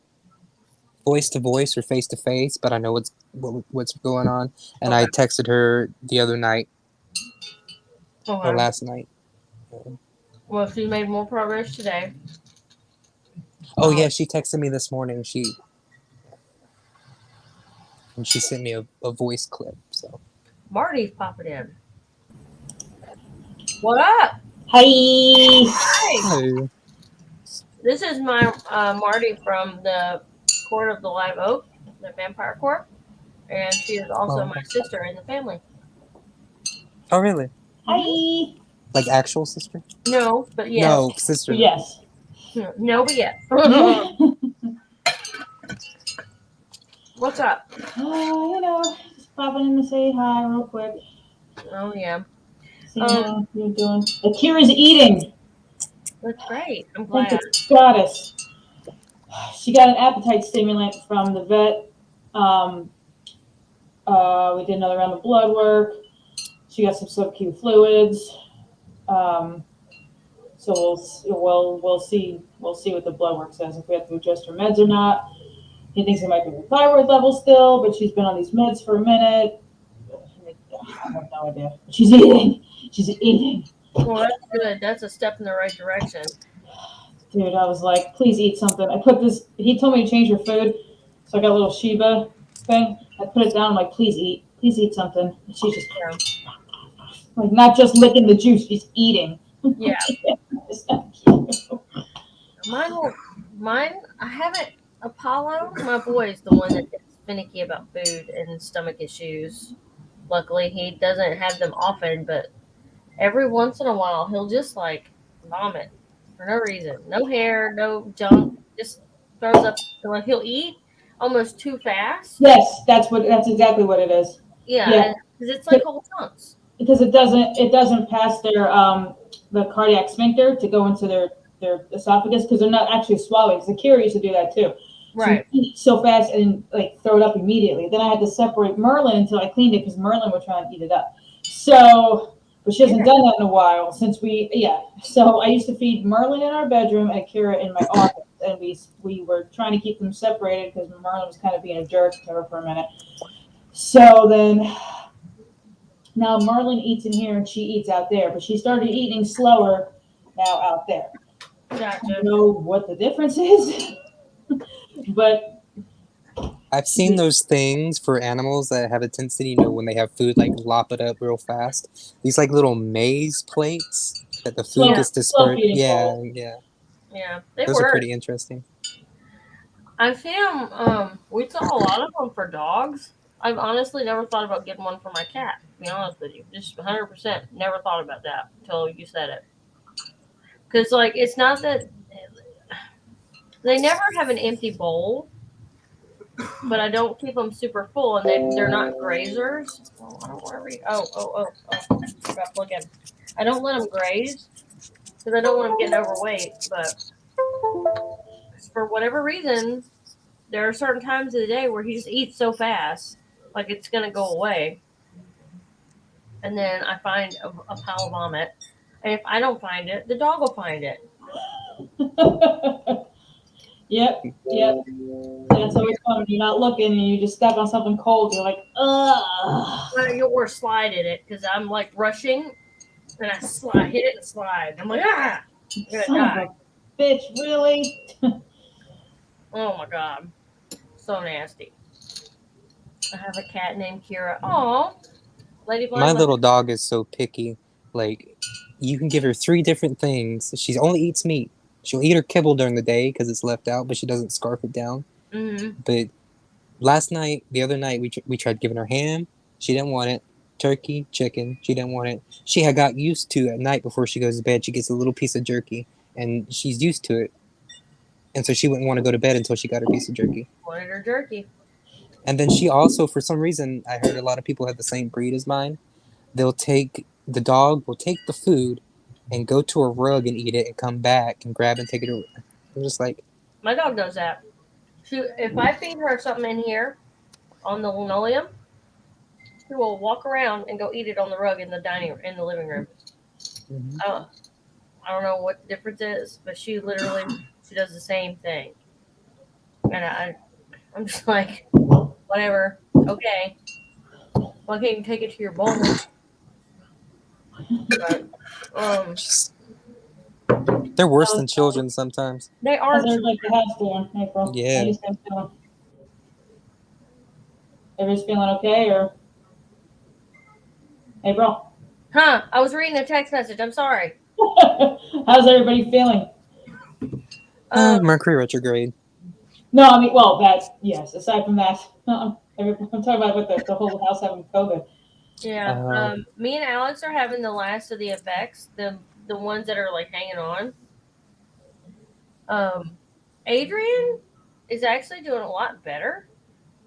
voice to voice or face to face, but I know what's going on. And I Okay. texted her the other night or Okay. last night. Well, she made more progress today. Oh yeah, she texted me this morning. She sent me a voice clip. So Marty's popping in. What up? Hi. Hi. hey. This is my Marty from the Court of the Live Oak, the Vampire Court, and she is also Oh. my sister in the family. Oh really? Hi. Like actual sister? No, but yes. No, sister. Yes. No, but yes. What's up? Just popping in to say hi real quick. Oh yeah, See how you're doing. Akira's eating. that's great. I'm Thank glad. the goddess. She got an appetite stimulant from the vet. We did another round of blood work. She got some sub-Q fluids. So we'll see what the blood work says if we have to adjust her meds or not. He thinks it might be the thyroid level still, but she's been on these meds for a minute. I have no idea. She's eating. She's eating. Well, that's good. That's a step in the right direction. Dude, I was like, please eat something. I put this, he told me to change her food. So I got a little Sheba thing. I put it down. I'm like, please eat something. And she's just, like, not just licking the juice, she's eating. Yeah. Mine, I haven't, Apollo, my boy is the one that gets finicky about food and stomach issues. Luckily, he doesn't have them often, but every once in a while, he'll just like vomit for no reason. No hair, no junk, just throws up. Like he'll eat almost too fast. Yes, that's exactly what it is. Yeah, because it's like whole chunks. Because it doesn't pass their the cardiac sphincter to go into their esophagus because they're not actually swallowing. Because Akira used to do that too. Right. So you eat so fast and like throw it up immediately. Then I had to separate Merlin until I cleaned it because Merlin would try and eat it up. So, but she hasn't done that in a while since So I used to feed Merlin in our bedroom and Akira in my office, and we were trying to keep them separated because Merlin was kind of being a jerk to her for a minute. So then. Now Marlin eats in here and she eats out there, but she started eating slower now out there. Gotcha. I don't know what the difference is, but I've seen those things for animals that have a tendency, when they have food, like lop it up real fast. These like little maze plates that the food gets dispersed. Yeah. Yeah, they Those work. are pretty interesting. I've seen them. We saw a lot of them for dogs. I've honestly never thought about getting one for my cat. To be honest with you, just 100% never thought about that until you said it. Because like it's not that they never have an empty bowl, but I don't keep them super full, and they're not grazers. Oh, I don't want to read. Oh! Forgot plug in. I don't let them graze because I don't want them getting overweight. But for whatever reason, there are certain times of the day where he just eats so fast, like it's gonna go away. And then I find a pile of vomit. And if I don't find it, the dog will find it. Yep. That's always fun when you're not looking and you just step on something cold. You're like, ugh. Or slide in it because I'm like rushing and I hit it and slide. I'm like, ah, I'm gonna die. Of a bitch, really? Oh my god, so nasty. I have a cat named Kira. Oh, Lady Blind. My little dog is so picky. Like, you can give her 3 different things. She only eats meat. She'll eat her kibble during the day because it's left out, but she doesn't scarf it down. Mm-hmm. But the other night, we tried giving her ham. She didn't want it. Turkey, chicken. She didn't want it. She had got used to at night before she goes to bed. She gets a little piece of jerky, and she's used to it. And so she wouldn't want to go to bed until she got her piece of jerky. Wanted her jerky. And then she also, for some reason, I heard a lot of people have the same breed as mine. The dog will take the food and go to a rug and eat it and come back and grab and take it. I'm just like, My dog does that. If I feed her something in here on the linoleum, she will walk around and go eat it on the rug in the living room. mhm. I don't know what the difference is, but she does the same thing. And I'm just like, whatever, okay. Why can't you take it to your bowl? But They're worse than children sometimes. they are. How's everybody at the house doing, April? Yeah. How you guys doing? Everybody's feeling okay, or April? Huh? I was reading a text message. I'm sorry. How's everybody feeling? Mercury retrograde. No, I mean, well, that yes. Aside from that, I'm talking about with the whole house having COVID. Yeah. Me and Alex are having the last of the effects. The ones that are like hanging on. Adrian is actually doing a lot better,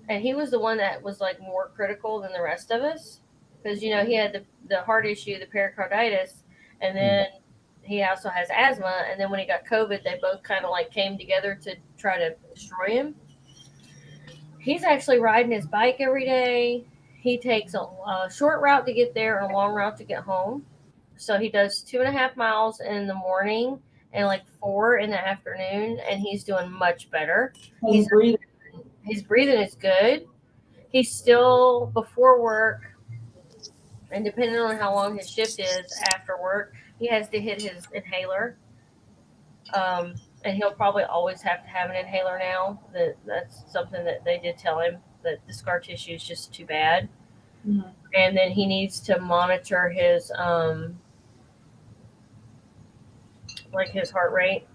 and he was the one that was like more critical than the rest of us because he had the heart issue, the pericarditis, and then he also has asthma. And then when he got COVID, they both kind of like came together to try to destroy him. He's actually riding his bike every day. He takes a short route to get there and a long route to get home. So he does 2.5 miles in the morning and like 4 in the afternoon, and he's doing much better. His breathing. His breathing is good. He's still before work, and depending on how long his shift is after work, he has to hit his inhaler. And he'll probably always have to have an inhaler now. That's something that they did tell him, that the scar tissue is just too bad. Mm-hmm. And then he needs to monitor his like his heart rate,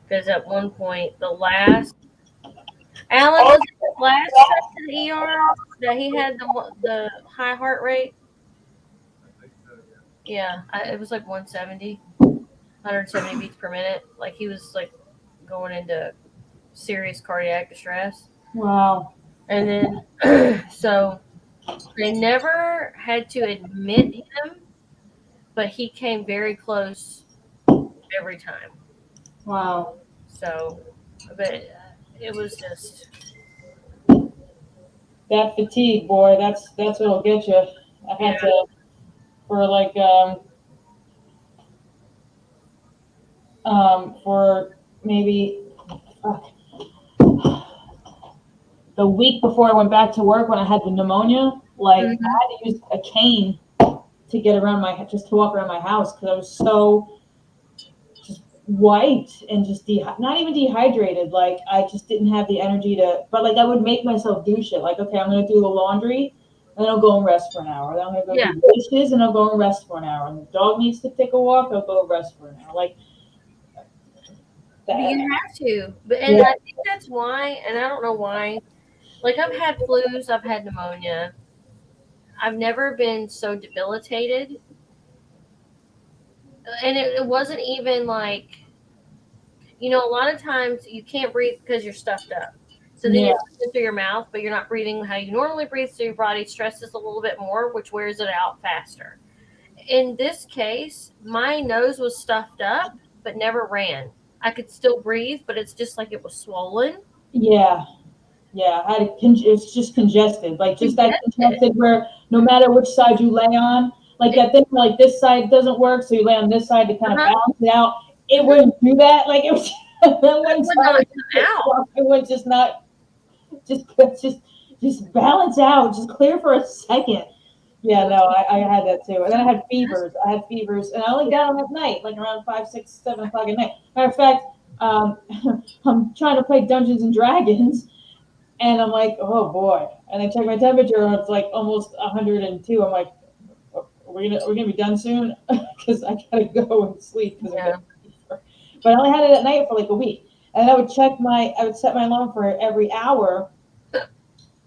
because at one point the last Alan was the last trip to the ER that he had the high heart rate. Yeah, it was like 170 beats per minute. Like he was like going into serious cardiac distress. Wow. And then so they never had to admit him, but he came very close every time. Wow. So, but it was just that fatigue, boy. That's what'll get you. I had to for like for maybe the week before I went back to work when I had the pneumonia. Like I had to use a cane to get around just to walk around my house because I was so just white and just not even dehydrated. Like I just didn't have the energy but like I would make myself do shit. Like, okay, I'm gonna do the laundry and then I'll go and rest for an hour. Then I'm gonna go do the dishes and I'll go and rest for an hour. And the dog needs to take a walk, I'll go rest for an hour. Like that. You have to. I think that's why, and I don't know why. Like I've had flus, I've had pneumonia. I've never been so debilitated. And it wasn't even like, a lot of times you can't breathe because you're stuffed up. So then you're breathing through your mouth, but you're not breathing how you normally breathe, so your body stresses a little bit more, which wears it out faster. In this case, my nose was stuffed up, but never ran. I could still breathe, but it's just like it was swollen. Yeah. It's just congested. Like just that congested where no matter which side you lay on, like that thing, like this side doesn't work, so you lay on this side to kind of balance it out. It wouldn't do that. Like it was. It would just not. Just balance out. Just clear for a second. Yeah, no, I had that too. And then I had fevers. And I only got them at night, like around 5, 6, 7 o'clock at night. Matter of fact, I'm trying to play Dungeons and Dragons. And I'm like, oh boy. And I check my temperature and it's like almost 102. I'm like, we're gonna be done soon? Because I gotta go and sleep. But I only had it at night for like a week. And I would set my alarm for every hour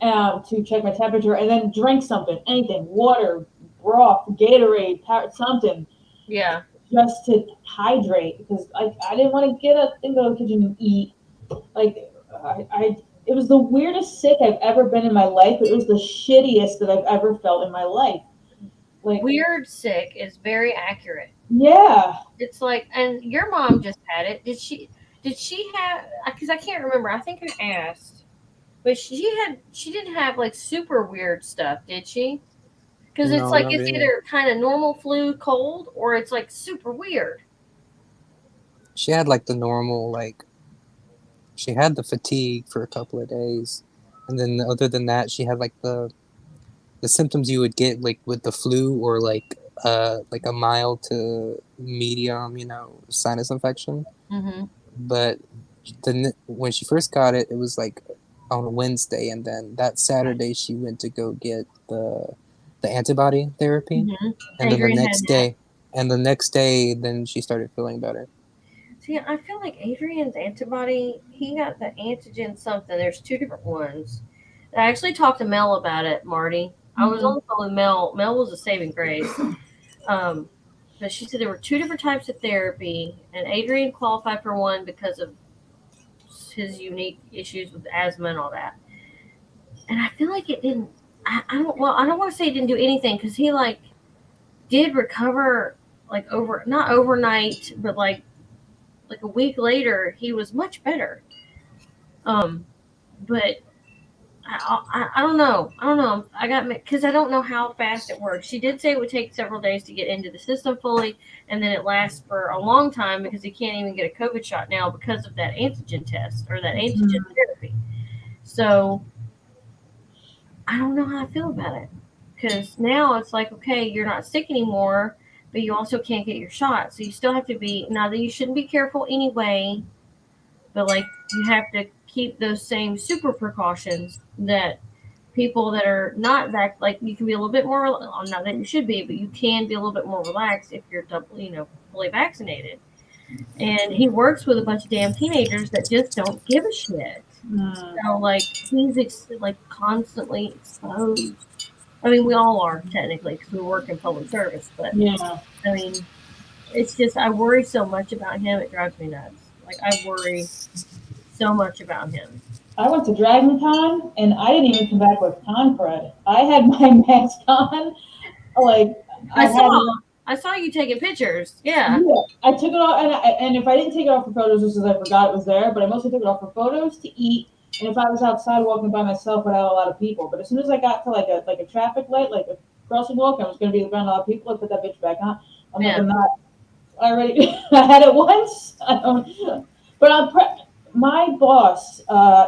to check my temperature and then drink something, anything, water, broth, Gatorade, something. Yeah. Just to hydrate because I didn't want to get up and go to the kitchen and eat. Like it was the weirdest sick I've ever been in my life. It was the shittiest that I've ever felt in my life. Like, Weird sick is very accurate. yeah. It's like, and your mom just had it. Did she have? Because I can't remember. I think I asked, but she didn't have like super weird stuff, did she? Because it's No, like not it's really. either kind of normal flu, cold, or it's like super weird. She had like the normal, like she had the fatigue for a couple of days, and then other than that, she had like the symptoms you would get like with the flu or like a mild to medium, sinus infection. Mm-hmm. But when she first got it, it was like on a Wednesday, and then that Saturday she went to go get the antibody therapy, Mm-hmm. and then Adrian had that. the next day, then she started feeling better. See, I feel like Adrian's antibody, he got the antigen something. There's two different ones. I actually talked to Mel about it, Marty. I was Mhm. on the phone with Mel. Mel was a saving grace. Um, but she said there were two different types of therapy, and Adrian qualified for one because of his unique issues with asthma and all that. And I feel like it didn't. I don't want to say it didn't do anything because he like did recover like over not overnight, but like a week later he was much better. Um, but I don't know. I don't know. I got because I don't know how fast it works. She did say it would take several days to get into the system fully, and then it lasts for a long time because he can't even get a COVID shot now because of that antigen test or that antigen therapy. So I don't know how I feel about it because now it's like, okay, you're not sick anymore, but you also can't get your shot. So you still have to be, now that you shouldn't be careful anyway, but like you have to keep those same super precautions that people that are not like you can be a little bit more, not that you should be, but you can be a little bit more relaxed if you're double, fully vaccinated. And he works with a bunch of damn teenagers that just don't give a shit. Mm. So like he's like constantly exposed. I mean, we all are technically because we work in public service, but Yeah. I mean, it's just I worry so much about him. It drives me nuts. Like I worry so much about him. I went to Dragon Con and I didn't even come back with con crud. I had my mask on. Like, I I had saw it. I saw you taking pictures. Yeah. Yeah, I took it off, and if I didn't take it off for photos, just because I forgot it was there, but I mostly took it off for photos to eat. And if I was outside walking by myself without a lot of people, but as soon as I got to like a traffic light, like a crossing walk, I was going to be around a lot of people. I put that bitch back on. I'm like, Yeah. I'm not. I already I had it once. I don't, but my boss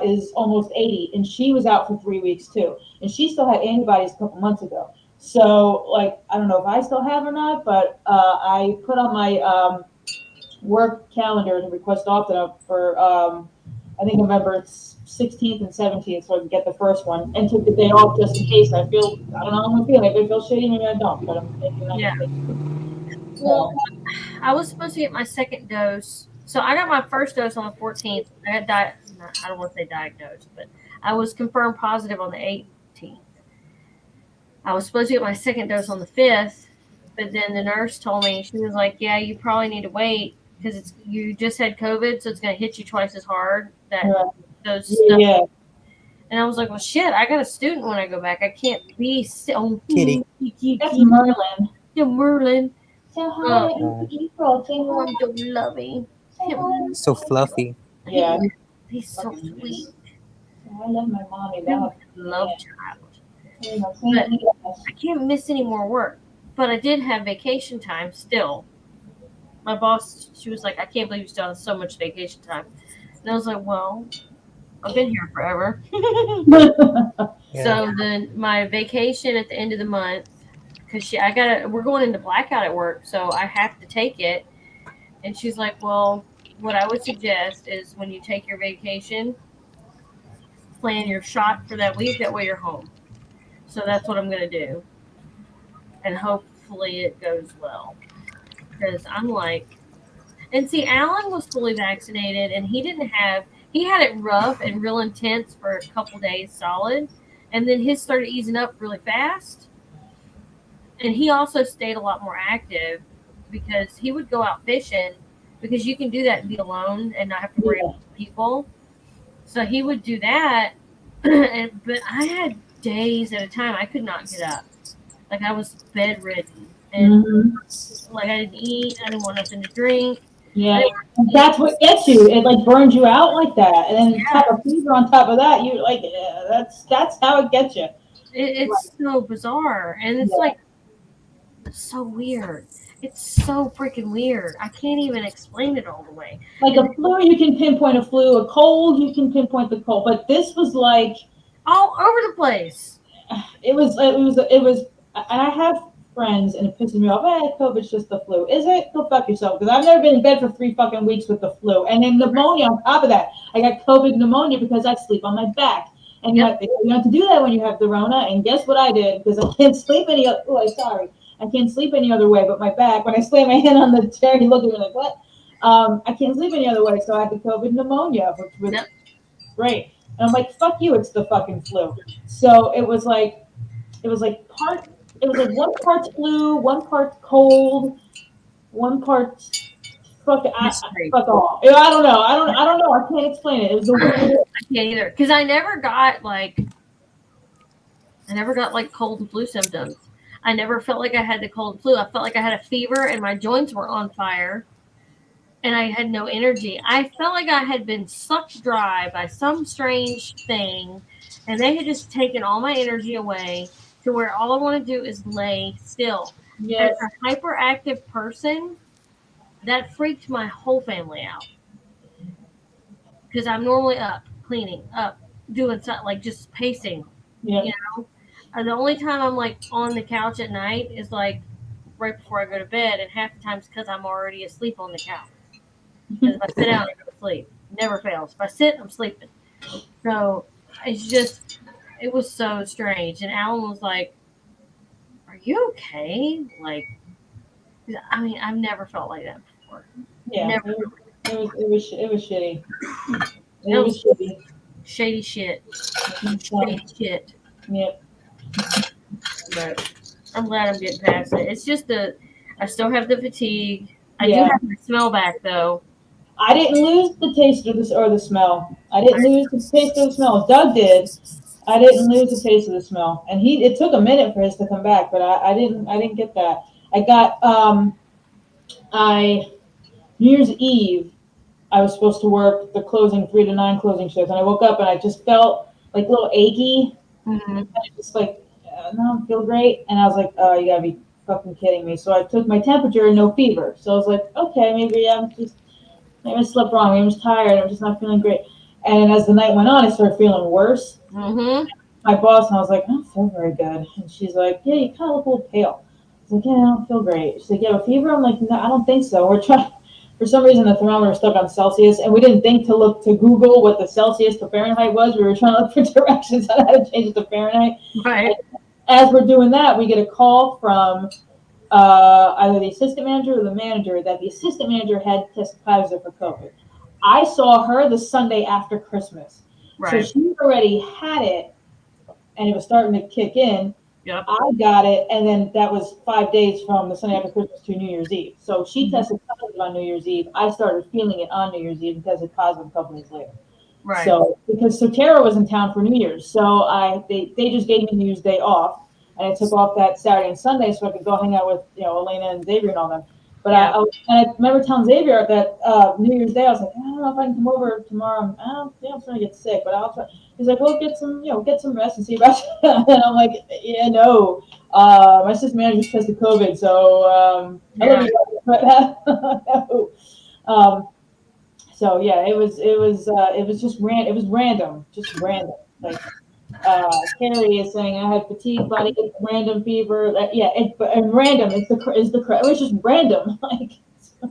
is almost 80, and she was out for 3 weeks too, and she still had antibodies a couple months ago. So, like, I don't know if I still have or not, but I put on my work calendar to request opt-out for I think November 16th and 17th, so I can get the first one, and took the day off just in case. I don't know how I'm gonna feel. Maybe I feel shitty, maybe I don't, but I'm thinking I'm Yeah. gonna take it. Well, So, I was supposed to get my second dose. So I got my first dose on the 14th. I had I don't want to say diagnosed, but I was confirmed positive on the 18th. I was supposed to get my second dose on the 5th, but then the nurse told me, she was like, "Yeah, you probably need to wait because you just had COVID, so it's going to hit you twice as hard that yeah, those yeah, stuff." yeah. And I was like, "Well, shit, I got a student when I go back. I can't be so Kitty. That's Merlin. Merlin. So Um, hi, Gosh, April. Say oh, hi. I'm so loving Say him. hi. so fluffy. Yeah, He's so sweet. I love my mommy. I'm a Love. love child. Yeah. But I can't miss any more work. But I did have vacation time still. My boss, she was like, I can't believe you still have so much vacation time. And I was like, well, I've been here forever. Yeah. So then my vacation at the end of the month, because we're going into blackout at work, so I have to take it. And she's like, well, what I would suggest is when you take your vacation, plan your shot for that week. That way you're home. So that's what I'm going to do. And hopefully it goes well. Because I'm like, and see, Alan was fully vaccinated and he had it rough and real intense for a couple days solid. And then his started easing up really fast. And he also stayed a lot more active because he would go out fishing because you can do that and be alone and not have to worry about people. So he would do that, but I had days at a time I could not get up. Like I was bedridden, and like I didn't eat. I didn't want nothing to drink. Yeah, and that's what gets you. It like burns you out like that, and then you Yeah. have a fever on top of that. You like that's how it gets you. It's so bizarre, and it's Yeah. like so weird. It's so freaking weird. I can't even explain it all the way. Like a flu, you can pinpoint a flu. A cold, you can pinpoint the cold. But this was like All over the place. it was, and I have friends, and it pisses me off. COVID's just the flu. Is it? Go fuck yourself. Because I've never been in bed for 3 fucking weeks with the flu, and then pneumonia on top of that. I got COVID pneumonia because I sleep on my back, and you have to do that when you have the Rona. And guess what I did? Because I can't sleep any. Oh, I'm sorry. I can't sleep any other way but my back. When I slam my hand on the chair, you look at me like, what? I can't sleep any other way, so I had the COVID pneumonia, which was great. And I'm like, fuck you, it's the fucking flu. So it was like one part flu, one part cold, one part fuck all. I don't know. I don't know. I can't explain it. It was a weird. I can't either because I never got like cold and flu symptoms. I never felt like I had the cold and flu. I felt like I had a fever and my joints were on fire and I had no energy. I felt like I had been sucked dry by some strange thing and they had just taken all my energy away to where all I want to do is lay still. Yes. As a hyperactive person, that freaked my whole family out. Because I'm normally up, cleaning, up, doing something, like just pacing. Yeah. You know? The only time I'm like on the couch at night is like right before I go to bed, and half the time it's because I'm already asleep on the couch. Because if I sit down, I go to sleep. Never fails. If I sit, I'm sleeping. So it's just, it was so strange. And Alan was like, "Are you okay?" Like, I mean, I've never felt like that before. Yeah. Never. It was shitty. It was shitty. Shady shit. Shady shit. Yep. But I'm glad I'm getting past it. It's just I still have the fatigue. I do have the smell back though. I didn't lose the taste or the smell. I didn't lose the taste or the smell. Doug did. I didn't lose the taste of the smell, and it took a minute for his to come back, but I didn't get that. I got New Year's Eve. I was supposed to work the 3 to 9 closing shifts, and I woke up and I just felt like a little achy. Mm-hmm. Just like, no, I don't feel great. And I was like, oh, you gotta be fucking kidding me. So I took my temperature and no fever. So I was like, okay, maybe I slept wrong. Maybe I'm just tired. I'm just not feeling great. And as the night went on, I started feeling worse. Mm-hmm. My boss, and I was like, I don't feel very good. And she's like, yeah, you kind of look a little pale. I was like, yeah, I don't feel great. She's like, you have a fever? I'm like, no, I don't think so. We're trying. For some reason, the thermometer was stuck on Celsius, and we didn't think to look to Google what the Celsius to Fahrenheit was. We were trying to look for directions on how to change it to Fahrenheit. Right. And as we're doing that, we get a call from either the assistant manager or the manager that the assistant manager had tested positive for COVID. I saw her the Sunday after Christmas. Right. So she already had it, and it was starting to kick in. Yep. I got it, and then that was 5 days from the Sunday after Christmas to New Year's Eve. So she tested positive on New Year's Eve. I started feeling it on New Year's Eve and tested positive a couple days later. Right. So because Tara was in town for New Year's, so they just gave me New Year's Day off, and I took off that Saturday and Sunday so I could go hang out with Elena and Xavier and all them. But I remember telling Xavier that New Year's Day I was like, I don't know if I can come over tomorrow. I'm starting to get sick, but I'll try. He's like, well, get some rest and see about you. And I'm like, yeah, no. My assistant manager just tested COVID, so I love you guys, but no. So yeah, it was just random. Like Carrie is saying, I had fatigue, body ache, random fever. And random is the it was just random. Like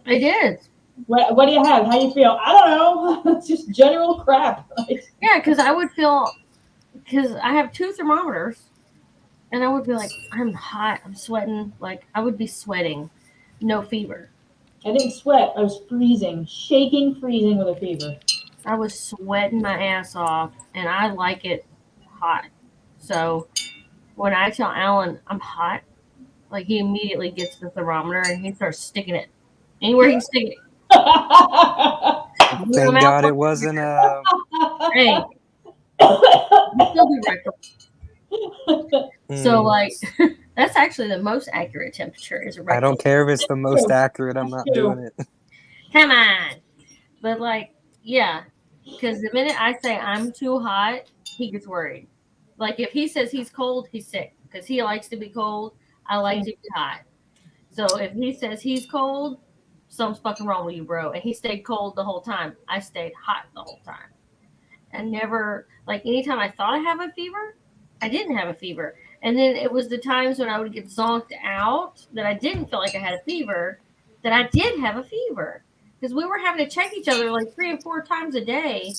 it is. What do you have? How do you feel? I don't know. It's just general crap. Yeah, because I have 2 thermometers, and I would be like, I'm hot, I'm sweating. Like I would be sweating, no fever. I didn't sweat. I was freezing, shaking, freezing with a fever. I was sweating my ass off, and I like it hot. So when I tell Alan I'm hot, like he immediately gets the thermometer and he starts sticking it anywhere he can stick it. Thank God it wasn't Hey, you still do rectal. So, Mm. like, that's actually the most accurate temperature is a I rectal. don't care if it's the most accurate. I'm not doing it. Come on. But, like, yeah, because the minute I say I'm too hot, he gets worried. Like, if he says he's cold, he's sick because he likes to be cold. I like to be hot. So if he says he's cold, something's fucking wrong with you, bro. And he stayed cold the whole time. I stayed hot the whole time. And never, like, anytime I thought I have a fever, I didn't have a fever. And then it was the times when I would get zonked out that I didn't feel like I had a fever, that I did have a fever. Because we were having to check each other like 3 or 4 times a day.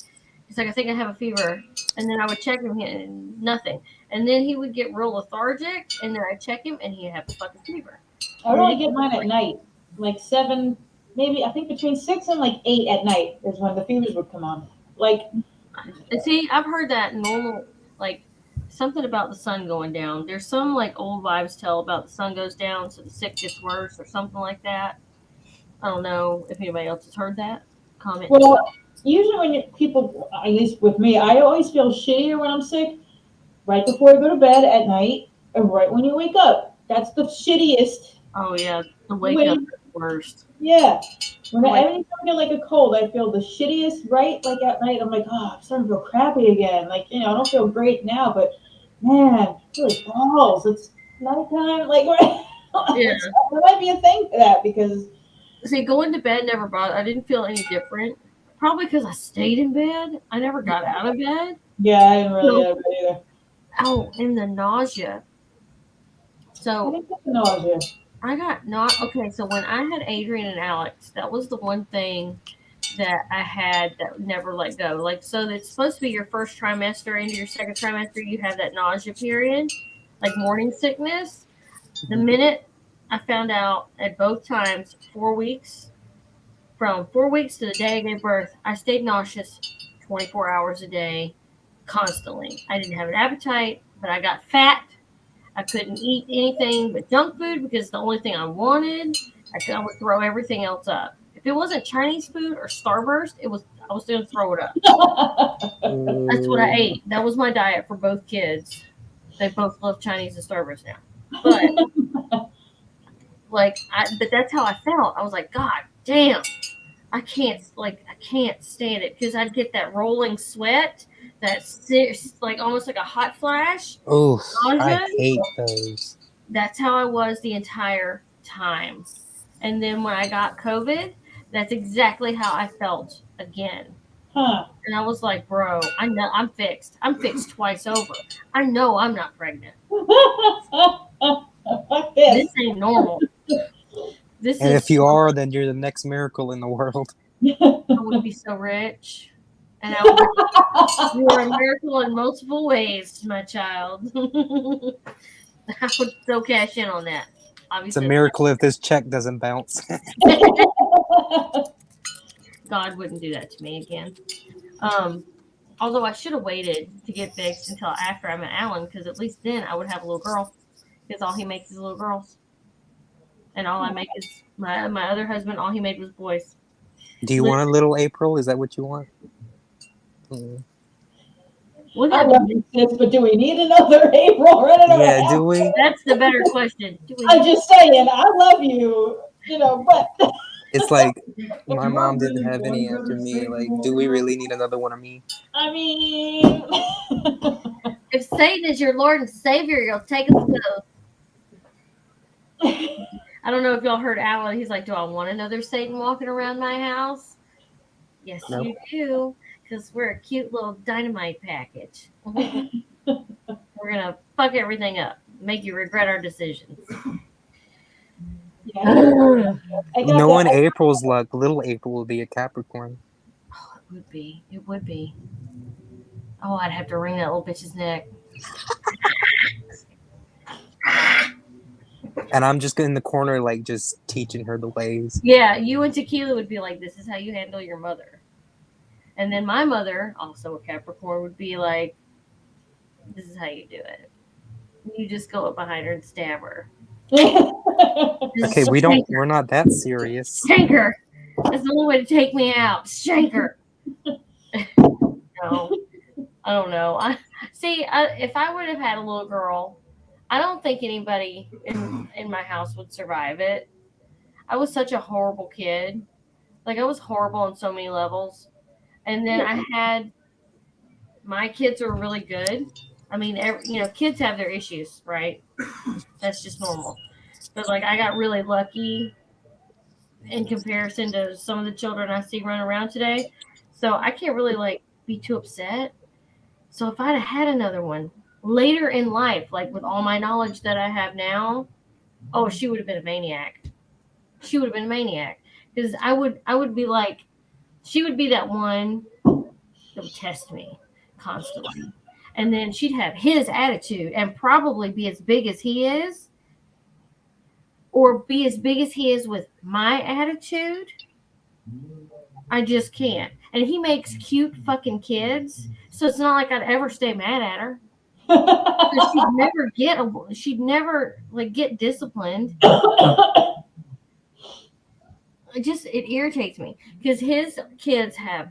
He's like, I think I have a fever. And then I would check him and nothing. And then he would get real lethargic. And then I'd check him and he'd have a fucking fever. I would only get mine at night, like 7, maybe I think between 6 and like 8 at night is when the fevers would come on. Like, And see, I've heard that normal, like something about the sun going down. There's some like old wives' tale about the sun goes down, so the sick gets worse, or something like that. I don't know if anybody else has heard that. Comment. well, usually when people, at least with me, I always feel shittier when I'm sick right before I go to bed at night and right when you wake up. That's the shittiest Oh yeah, the wake way. up is the worst. Yeah. When Like- every time I get like a cold, I feel the shittiest right like at night. I'm like, oh, I'm starting to feel crappy again. Like, I don't feel great now, but man, I feel like balls. It's nighttime. Like, Yeah. there might be a thing for that because See, going to bed never bothered. I didn't feel any different. Probably because I stayed in bed. I never got out of bed. yeah, I didn't really have it either. Oh, and the nausea. I So didn't get the nausea. I got not okay. So when I had Adrian and Alex, that was the one thing that I had that never let go. Like, so it's supposed to be your first trimester into your second trimester, you have that nausea period, like morning sickness. The minute I found out at both times, 4 weeks, from 4 weeks to the day I gave birth, I stayed nauseous 24 hours a day, constantly. I didn't have an appetite, but I got fat. I couldn't eat anything but junk food because it's the only thing I wanted. I would throw everything else up. If it wasn't Chinese food or Starburst, I was going to throw it up. That's what I ate. That was my diet for both kids. They both love Chinese and Starburst now. But but that's how I felt. I was like, God damn, I can't stand it because I'd get that rolling sweat, like almost like a hot flash. Oh, I Nausea. hate those. That's how I was the entire time. And then when I got COVID, that's exactly how I felt again. Huh. And I was like, bro, I know I'm fixed. I'm fixed twice over. I know I'm not pregnant. Fuck this. This ain't normal. This And is if you are, then you're the next miracle in the world. I would be so rich. And I would you are a miracle in multiple ways, my child. I would so cash in on that. It's Obviously. a miracle if this check doesn't bounce. God wouldn't do that to me again. Although I should have waited to get fixed until after I met Alan, because at least then I would have a little girl. Because all he makes is little girls. And all I make is my other husband, all he made was boys. Do you want a little April? Is that what you want? Look I at love me. this, but do we need another April running around? Yeah, do we? That's the better question. Do we I'm just saying, I love you, but It's like my mom didn't have any after me. Like, do we really need another one of me? I mean, If Satan is your Lord and Savior, you'll take us both. I don't know if y'all heard Alan. He's like, do I want another Satan walking around my house? Yes, Nope. you do. Because we're a cute little dynamite package. We're going to fuck everything up. Make you regret our decisions. yeah, I got Knowing that. April's luck, little April will be a Capricorn. Oh, it would be. It would be. Oh, I'd have to wring that little bitch's neck. And I'm just in the corner, like, just teaching her the ways. Yeah, you and Tequila would be like, this is how you handle your mother. And then my mother, also a Capricorn, would be like, this is how you do it. You just go up behind her and stab her. Okay, we're not that serious. Shank her. That's the only way to take me out. Shank her. know. I don't know. If I would have had a little girl, I don't think anybody in my house would survive it. I was such a horrible kid. Like I was horrible on so many levels. And then I had my kids were really good. I mean, kids have their issues, right? That's just normal. But like I got really lucky in comparison to some of the children I see running around today. So I can't really like be too upset. So if I'd have had another one later in life, like with all my knowledge that I have now, oh, she would have been a maniac. She would have been a maniac because I would be like, she would be that one that would test me constantly, and then she'd have his attitude and probably be as big as he is, or be as big as he is with my attitude. I just can't. And he makes cute fucking kids, so it's not like I'd ever stay mad at her. She'd never like get disciplined. It irritates me because his kids have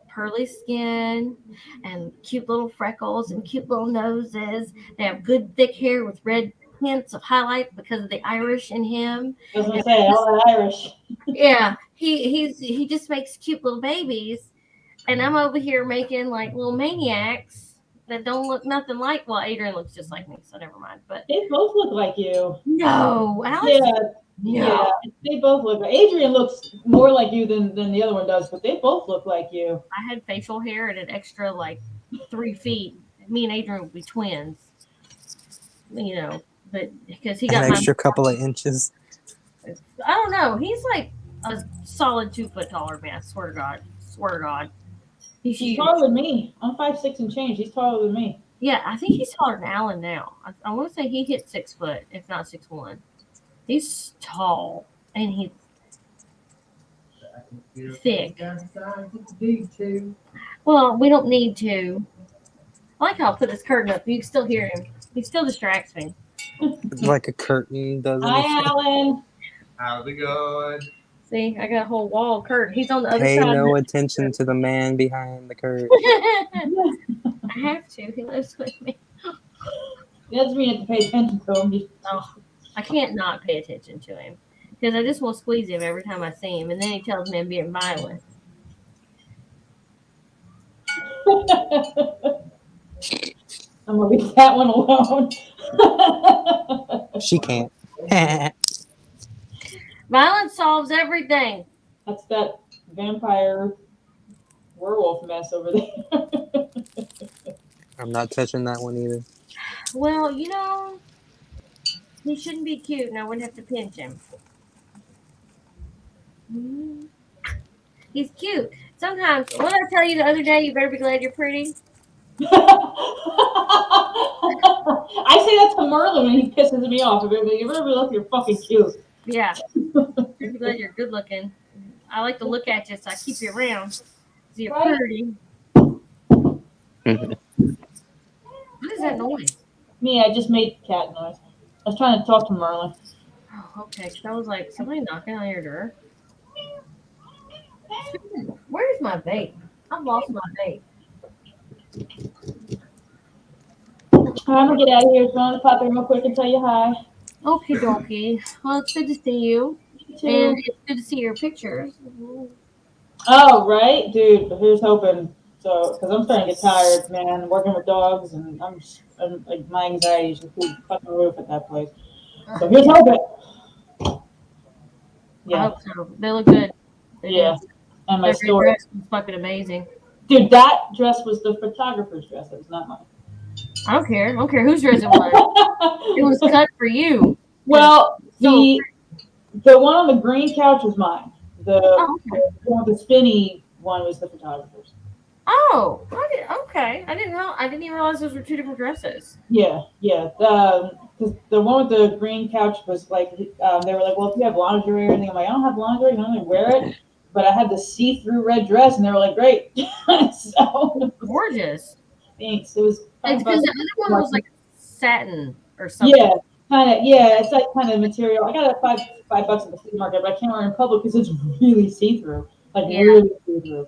pearly skin and cute little freckles and cute little noses. They have good thick hair with red hints of highlight because of the Irish in him. I was gonna say all that Irish. Yeah, he just makes cute little babies, and I'm over here making like little maniacs that don't look nothing like. Well, Adrian looks just like me, so never mind. But They both look like you. no, Alex. Yeah, they both look. Adrian looks more like you than the other one does, but they both look like you. I had facial hair and an extra like 3 feet. Me and Adrian would be twins. But because he got An extra couple of inches. I don't know. He's like a solid 2 foot taller man. I swear to God. He's huge. Taller than me. I'm 5'6" and change. He's taller than me. Yeah, I think he's taller than Alan now. I want to say he hit 6 foot, if not 6'1". He's tall and he's thick. Well, we don't need to. I like how I'll put this curtain up. You can still hear him. He still distracts me. Like a curtain doesn't. Hi, Alan. How's it going? See, I got a whole wall of curtain. He's on the other Pay side. no attention to the man behind the curtain. I have to. He lives with me. That doesn't mean you have to pay attention to him. I can't not pay attention to him because I just want to squeeze him every time I see him, and then he tells me I'm being violent. I'm gonna leave that one alone. She can't. Violence solves everything. That's that vampire werewolf mess over there. I'm not touching that one either. Well, he shouldn't be cute, and I wouldn't have to pinch him. He's cute. Sometimes, what did I tell you the other day? You better be glad you're pretty. I say that to Merlin when he pisses me off. You better be lucky you're fucking cute. Yeah. Be glad you're good looking. I like to look at you, so I keep you around. So you're pretty. What is that noise? Me, I just made cat noise. I was trying to talk to Merlin. Oh, okay. Because I was like, somebody knocking on your door. Where's my vape? I've lost my vape. I'm gonna get out of here. So I'm gonna pop in real quick and tell you hi. Okay, dokie. Well, it's good to see you. And it's good to see your pictures. Oh, right, dude. Here's hoping. So, because I'm starting to get tired, man. Working with dogs, and I'm like my anxiety is just through the fucking roof at that place. So here's hoping. Yeah. I hope so. They look good. Yeah. And my story was fucking amazing. Dude, that dress was the photographer's dress. It was not mine. I don't care. I don't care whose dress it was. It was cut for you. Well, the one on the green couch was mine. The one with the spinny one was the photographer's. Oh, okay. I didn't even realize those were two different dresses. Yeah. The one with the green couch was like, they were like, well, if you have lingerie or anything, I'm like, I don't have lingerie, I can only wear it. But I had the see-through red dress, and they were like, great. So gorgeous. Thanks. It was because the other one was like satin or something. Yeah, kind of. Yeah, it's that kind of material. I got it $5 at the flea market, but I can't wear it in public because it's really see-through, really see-through.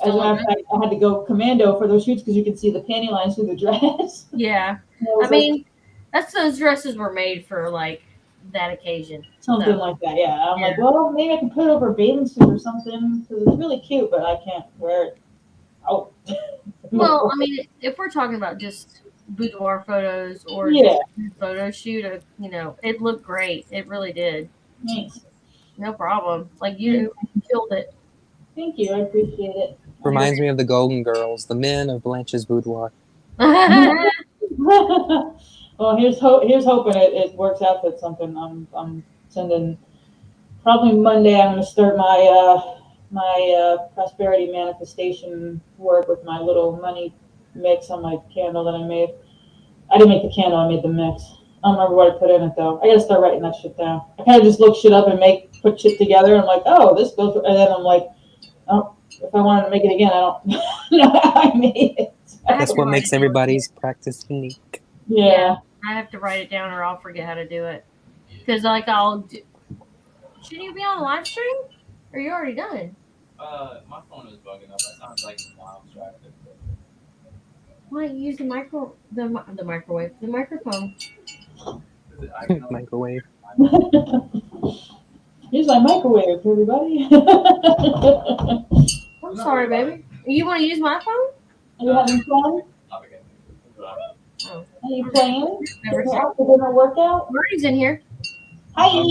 As a Still matter look of good? fact, I had to go commando for those shoots because you could see the panty lines through the dress. Yeah. And was I mean, that's those dresses were made for like that occasion. something So, like that. Yeah, I'm yeah. like, well, maybe I can put it over a bathing suit or something because it's really cute, but I can't wear it. Oh, Well, I mean, if we're talking about just boudoir photos or yeah, just a photo shoot, it looked great. It really did. thanks. No problem. Like you killed it. Thank you. I appreciate it. Reminds me of the Golden Girls, the men of Blanche's boudoir. Well, here's hoping it works out that something. I'm sending probably Monday. I'm going to start my prosperity manifestation work with my little money mix on my candle that I made. I didn't make the candle. I made the mix. I don't remember what I put in it though. I got to start writing that shit down. I kind of just look shit up and put shit together. I'm like, oh, this goes, and then I'm like, oh, if I wanted to make it again, I don't know how I made it. That's what makes everybody's practice unique. Yeah. I have to write it down or I'll forget how to do it. Because shouldn't you be on live stream? Or you already done? My phone is bugging up. That sounds like I'm distracted. Why don't you use the microwave, the microphone? Microwave. Here's my microwave, everybody. I'm sorry, baby. You want to use my phone? Are you having fun? Oh, Are you playing? never Getting said. out for dinner workout? Marty's in here. Hi.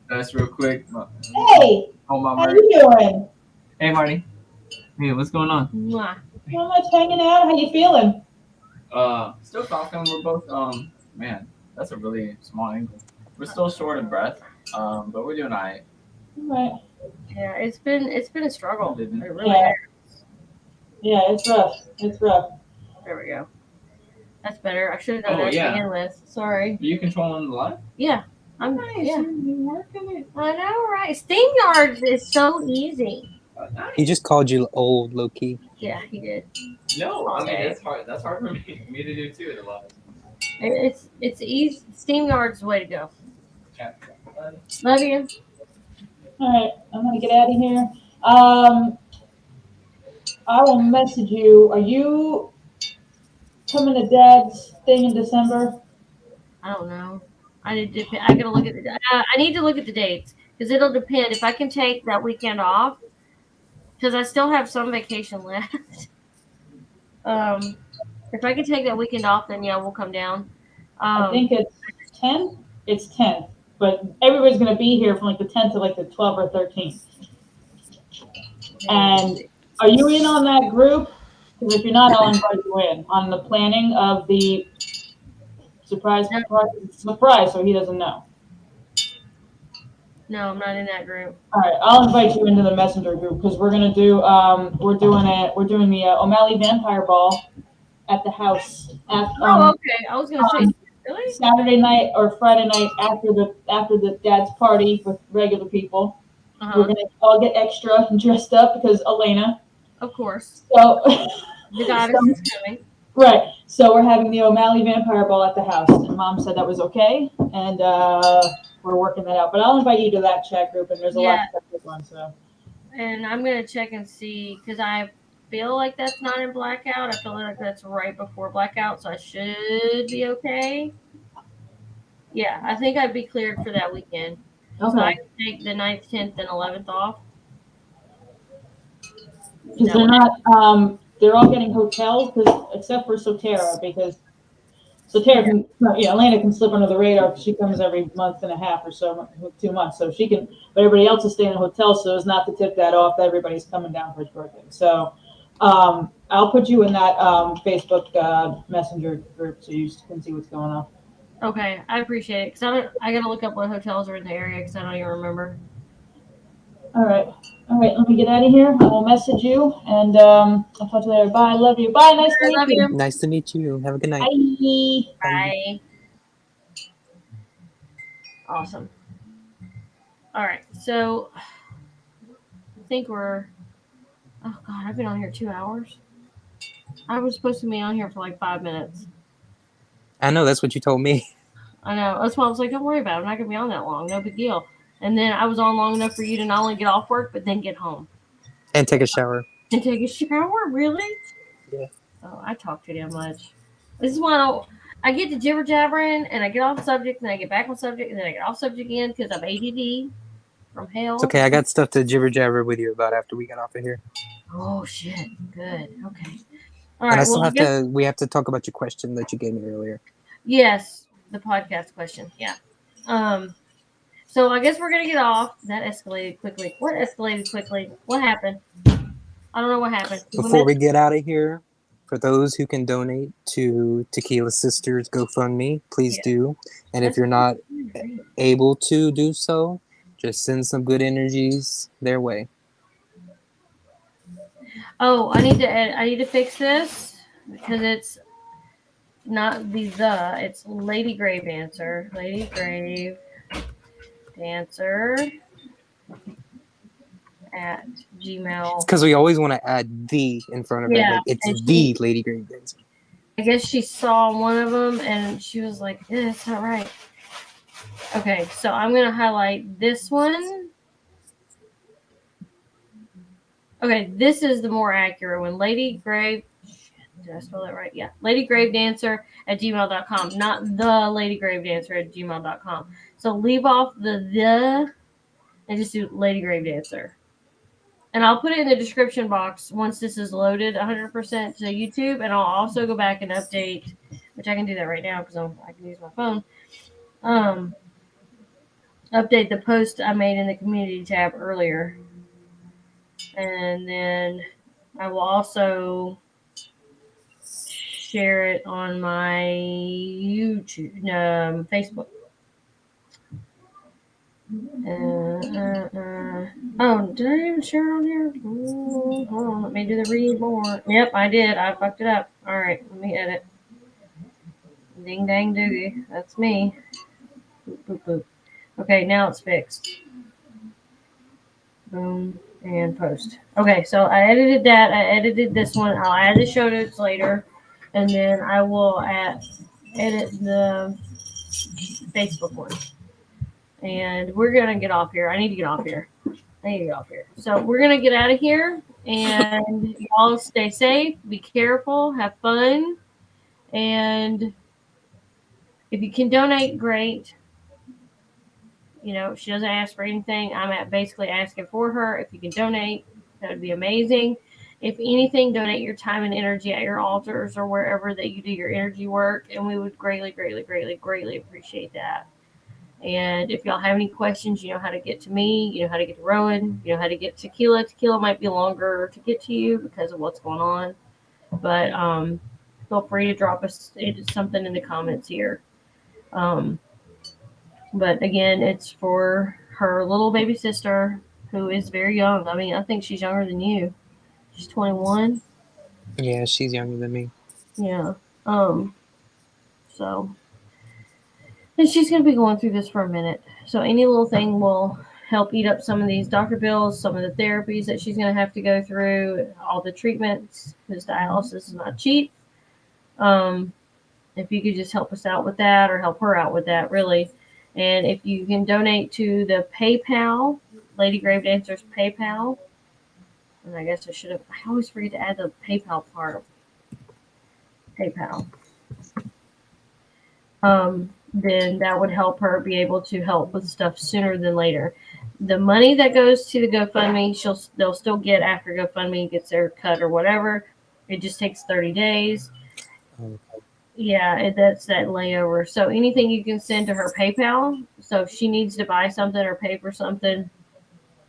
That's real quick. Hey. Oh, my How Marty. you doing? Hey, Marty. Hey, what's going on? Mwah. Not much hanging out. How you feeling? Still talking. We're both, man, that's a really small angle. We're still short of breath, but we're doing all right. All right. Yeah, it's been a struggle. It really Yeah. is. Yeah, it's rough. It's rough. There we go. That's better. I should have done Oh, that yeah. to begin with. Sorry. Are you controlling the live? Yeah. I'm Nice. yeah. You're working it. I know, right? SteamYard is so easy. Nice. He just called you old, low key. Yeah, he did. No, I mean, Okay. it's hard. That's hard for me to do too in the live. It's easy. SteamYard's the way to go. Chat. Love you. All right. I'm gonna get out of here. I will message you. Are you coming to Dad's thing in December? I don't know. I gotta look at I need to look at the dates because it'll depend if I can take that weekend off because I still have some vacation left. If I can take that weekend off, then yeah, we'll come down. I think it's 10th. It's 10th, but everybody's gonna be here from like the 10th to like the 12th or 13th. And are you in on that group? Because if you're not, I'll invite you in on the planning of the surprise, so he doesn't know. No, I'm not in that group. All right, I'll invite you into the messenger group because we're gonna do we're doing the O'Malley Vampire Ball at the house at Okay. I was gonna say really. Saturday night or Friday night after the dad's party with regular people. We're gonna all get extra and dressed up because Elena. Of course. So The goddess is coming. right. So we're having the O'Malley Vampire Ball at the house, and Mom said that was okay, and we're working that out. But I'll invite you to that chat group, and there's a lot of separate ones. So. And I'm gonna check and see because I feel like that's not in blackout. I feel like that's right before blackout, so I should be okay. Yeah, I think I'd be cleared for that weekend. Okay. So I can take the 9th, 10th, and 11th off. Because they're not, they're all getting hotels, except for Sotera, because Sotera can, Atlanta can slip under the radar because she comes every month and a half or so, 2 months, so she can, but everybody else is staying in hotels, so as not to tip that off, that everybody's coming down for his birthday. So, I'll put you in that, Facebook, messenger group so you can see what's going on. Okay, I appreciate it because I gotta look up what hotels are in the area because I don't even remember. All right, let me get out of here. I will message you, and I'll talk to you later. Bye, love you. Bye, nice to meet you. Nice to meet you. Have a good night. Bye. Bye. Awesome. All right, so I think we're. Oh God, I've been on here 2 hours. I was supposed to be on here for like 5 minutes. I know, that's what you told me. I know. That's why I was like, don't worry about it. I'm not gonna be on that long. No big deal. And then I was on long enough for you to not only get off work but then get home. And take a shower. And take a shower? Really? Yeah. Oh, I talk too damn much. This is why I get to jibber jabbering and I get off subject and I get back on subject and then I get off subject again because I'm ADD from hell. It's okay. I got stuff to jibber jabber with you about after we get off of here. Oh shit. Good. Okay. All And I right. still Well, I have guess to. We have to talk about your question that you gave me earlier. yes, the podcast question. Yeah. So I guess we're gonna get off. That escalated quickly. What escalated quickly? What happened? I don't know what happened. Before we get out of here, for those who can donate to Tequila Sisters GoFundMe, please Yeah. do. And if That's you're not able to do so, just send some good energies their way. Oh, I need to edit, I need to fix this because it's not it's Lady Grave Dancer. Lady Grave Dancer at Gmail. Because we always want to add the in front of it. Yeah, Like it's and the Lady Grave Dancer. I guess she saw one of them and she was like, eh, "It's not right." Okay, so I'm gonna highlight this one. Okay, this is the more accurate one. Lady Grave. Did I spell that right? Yeah. ladygravedancer at gmail.com, not the ladygravedancer at gmail.com. So leave off the and just do Lady Grave Dancer. And I'll put it in the description box once this is loaded 100% to YouTube. And I'll also go back and update, which I can do that right now because I can use my phone. Update the post I made in the community tab earlier. And then I will also share it on my YouTube, Facebook. Oh, did I even share it on here? Ooh, hold on, let me do the read more. Yep, I did. I fucked it up. All right, let me edit. Ding dang doogie. That's me. Boop, boop, boop. Okay, now it's fixed. Boom and post. Okay, so I edited that. I edited this one. I'll add the show notes later, and then I will edit the Facebook one. And we're gonna get off here. I need to get off here. So we're gonna get out of here, and y'all stay safe, be careful, have fun, and if you can donate, great. You know, she doesn't ask for anything. I'm basically asking for her. If you can donate, that would be amazing. If anything, donate your time and energy at your altars or wherever that you do your energy work, and we would greatly, greatly, greatly, greatly appreciate that. And if y'all have any questions, you know how to get to me, you know how to get to Rowan, you know how to get Tequila. Tequila might be longer to get to you because of what's going on. But feel free to drop us something in the comments here. But again, it's for her little baby sister who is very young. I mean, I think she's younger than you. She's 21. Yeah, she's younger than me. Yeah. So, and she's going to be going through this for a minute. So any little thing will help eat up some of these doctor bills, some of the therapies that she's going to have to go through, all the treatments, because dialysis is not cheap. If you could just help us out with that or help her out with that, really. And if you can donate to the PayPal, Lady Grave Dancer's PayPal, and I guess I always forget to add the PayPal part. PayPal. Then that would help her be able to help with stuff sooner than later. The money that goes to the GoFundMe, they'll still get after GoFundMe gets their cut or whatever. It just takes 30 days. Okay. Yeah, that's that layover. So anything you can send to her PayPal. So if she needs to buy something or pay for something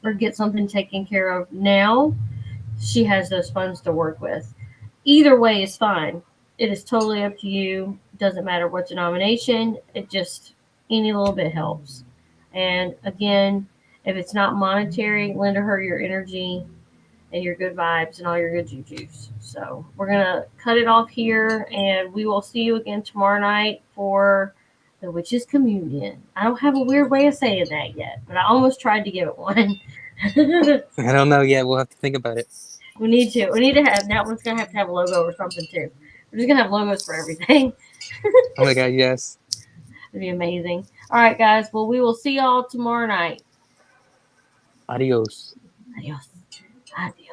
or get something taken care of now, she has those funds to work with. Either way is fine. It is totally up to you. Doesn't matter what denomination. It just, any little bit helps. And again, if it's not monetary, lend her your energy and your good vibes and all your good jujus. So we're going to cut it off here, and we will see you again tomorrow night for the Witch's Communion. I don't have a weird way of saying that yet, but I almost tried to give it one. I don't know yet. We'll have to think about it. We need to have, that one's going to have a logo or something too. We're just going to have logos for everything. Oh my God, yes. It'd be amazing. All right, guys. Well, we will see y'all tomorrow night. Adios. Adios. Adios.